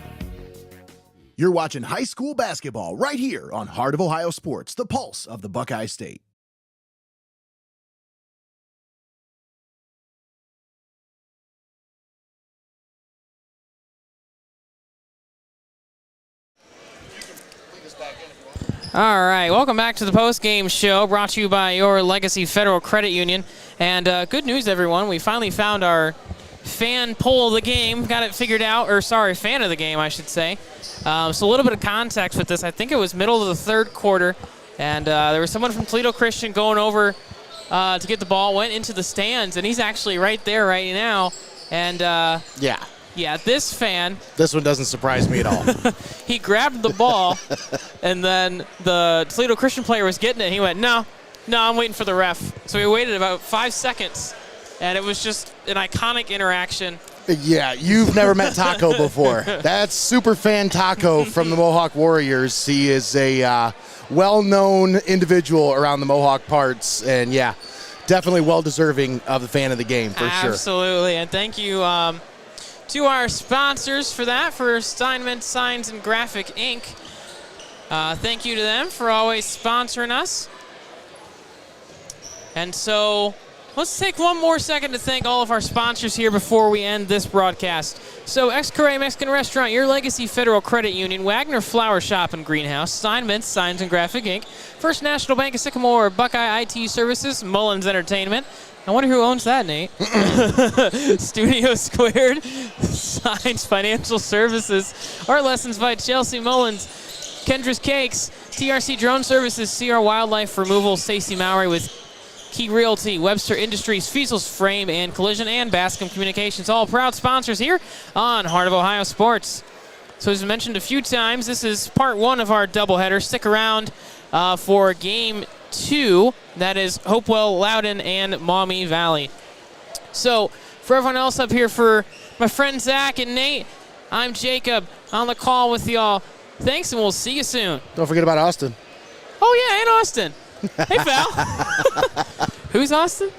You're watching high school basketball right here on Heart of Ohio Sports, the pulse of the Buckeye State. All right, welcome back to the postgame show brought to you by your Legacy Federal Credit Union. And good news, everyone. We finally found our fan poll of the game. Got it figured out, or sorry, fan of the game, I should say. So a little bit of context with this. I think it was middle of the third quarter, and there was someone from Toledo Christian going over to get the ball, went into the stands, and he's actually right there right now. And yeah, this fan. This one doesn't surprise me at all. He grabbed the ball, and then the Toledo Christian player was getting it. He went, no, I'm waiting for the ref. So he waited about 5 seconds, and it was just an iconic interaction. Yeah, you've never met Taco before. That's Superfan Taco from the Mohawk Warriors. He is a well-known individual around the Mohawk parts, and yeah, definitely well-deserving of the fan of the game for sure. Absolutely, and thank you to our sponsors for that, for STEINMETZ Signs and Graphic Inc. Thank you to them for always sponsoring us. And so let's take one more second to thank all of our sponsors here before we end this broadcast. So XCARET Mexican Restaurant, your Legacy Federal Credit Union, WAGNER Flower Shop and Greenhouse, STEINMETZ Signs and Graphic Inc., First National Bank of Sycamore, Buckeye IT Services, Mullins Entertainment. I wonder who owns that, Nate. Studio Squared, Signs Financial Services, Art Lessons by Chelsea Mullins, KENDRAS Cakes, TRC Drone Services, CR Wildlife Removal, STACY MOWERY with Key Realty, Webster Industries, FEASEL'S Frame and Collision, and Bascom Communications, all proud sponsors here on Heart of Ohio Sports. So as mentioned a few times, this is part one of our doubleheader. Stick around for Game 2. That is Hopewell, Loudon, and Maumee Valley. So for everyone else up here, for my friend Zach and Nate, I'm Jacob on the call with y'all. Thanks, and we'll see you soon. Don't forget about Austin. Oh, yeah, and Austin. Hey, pal. Who's Austin?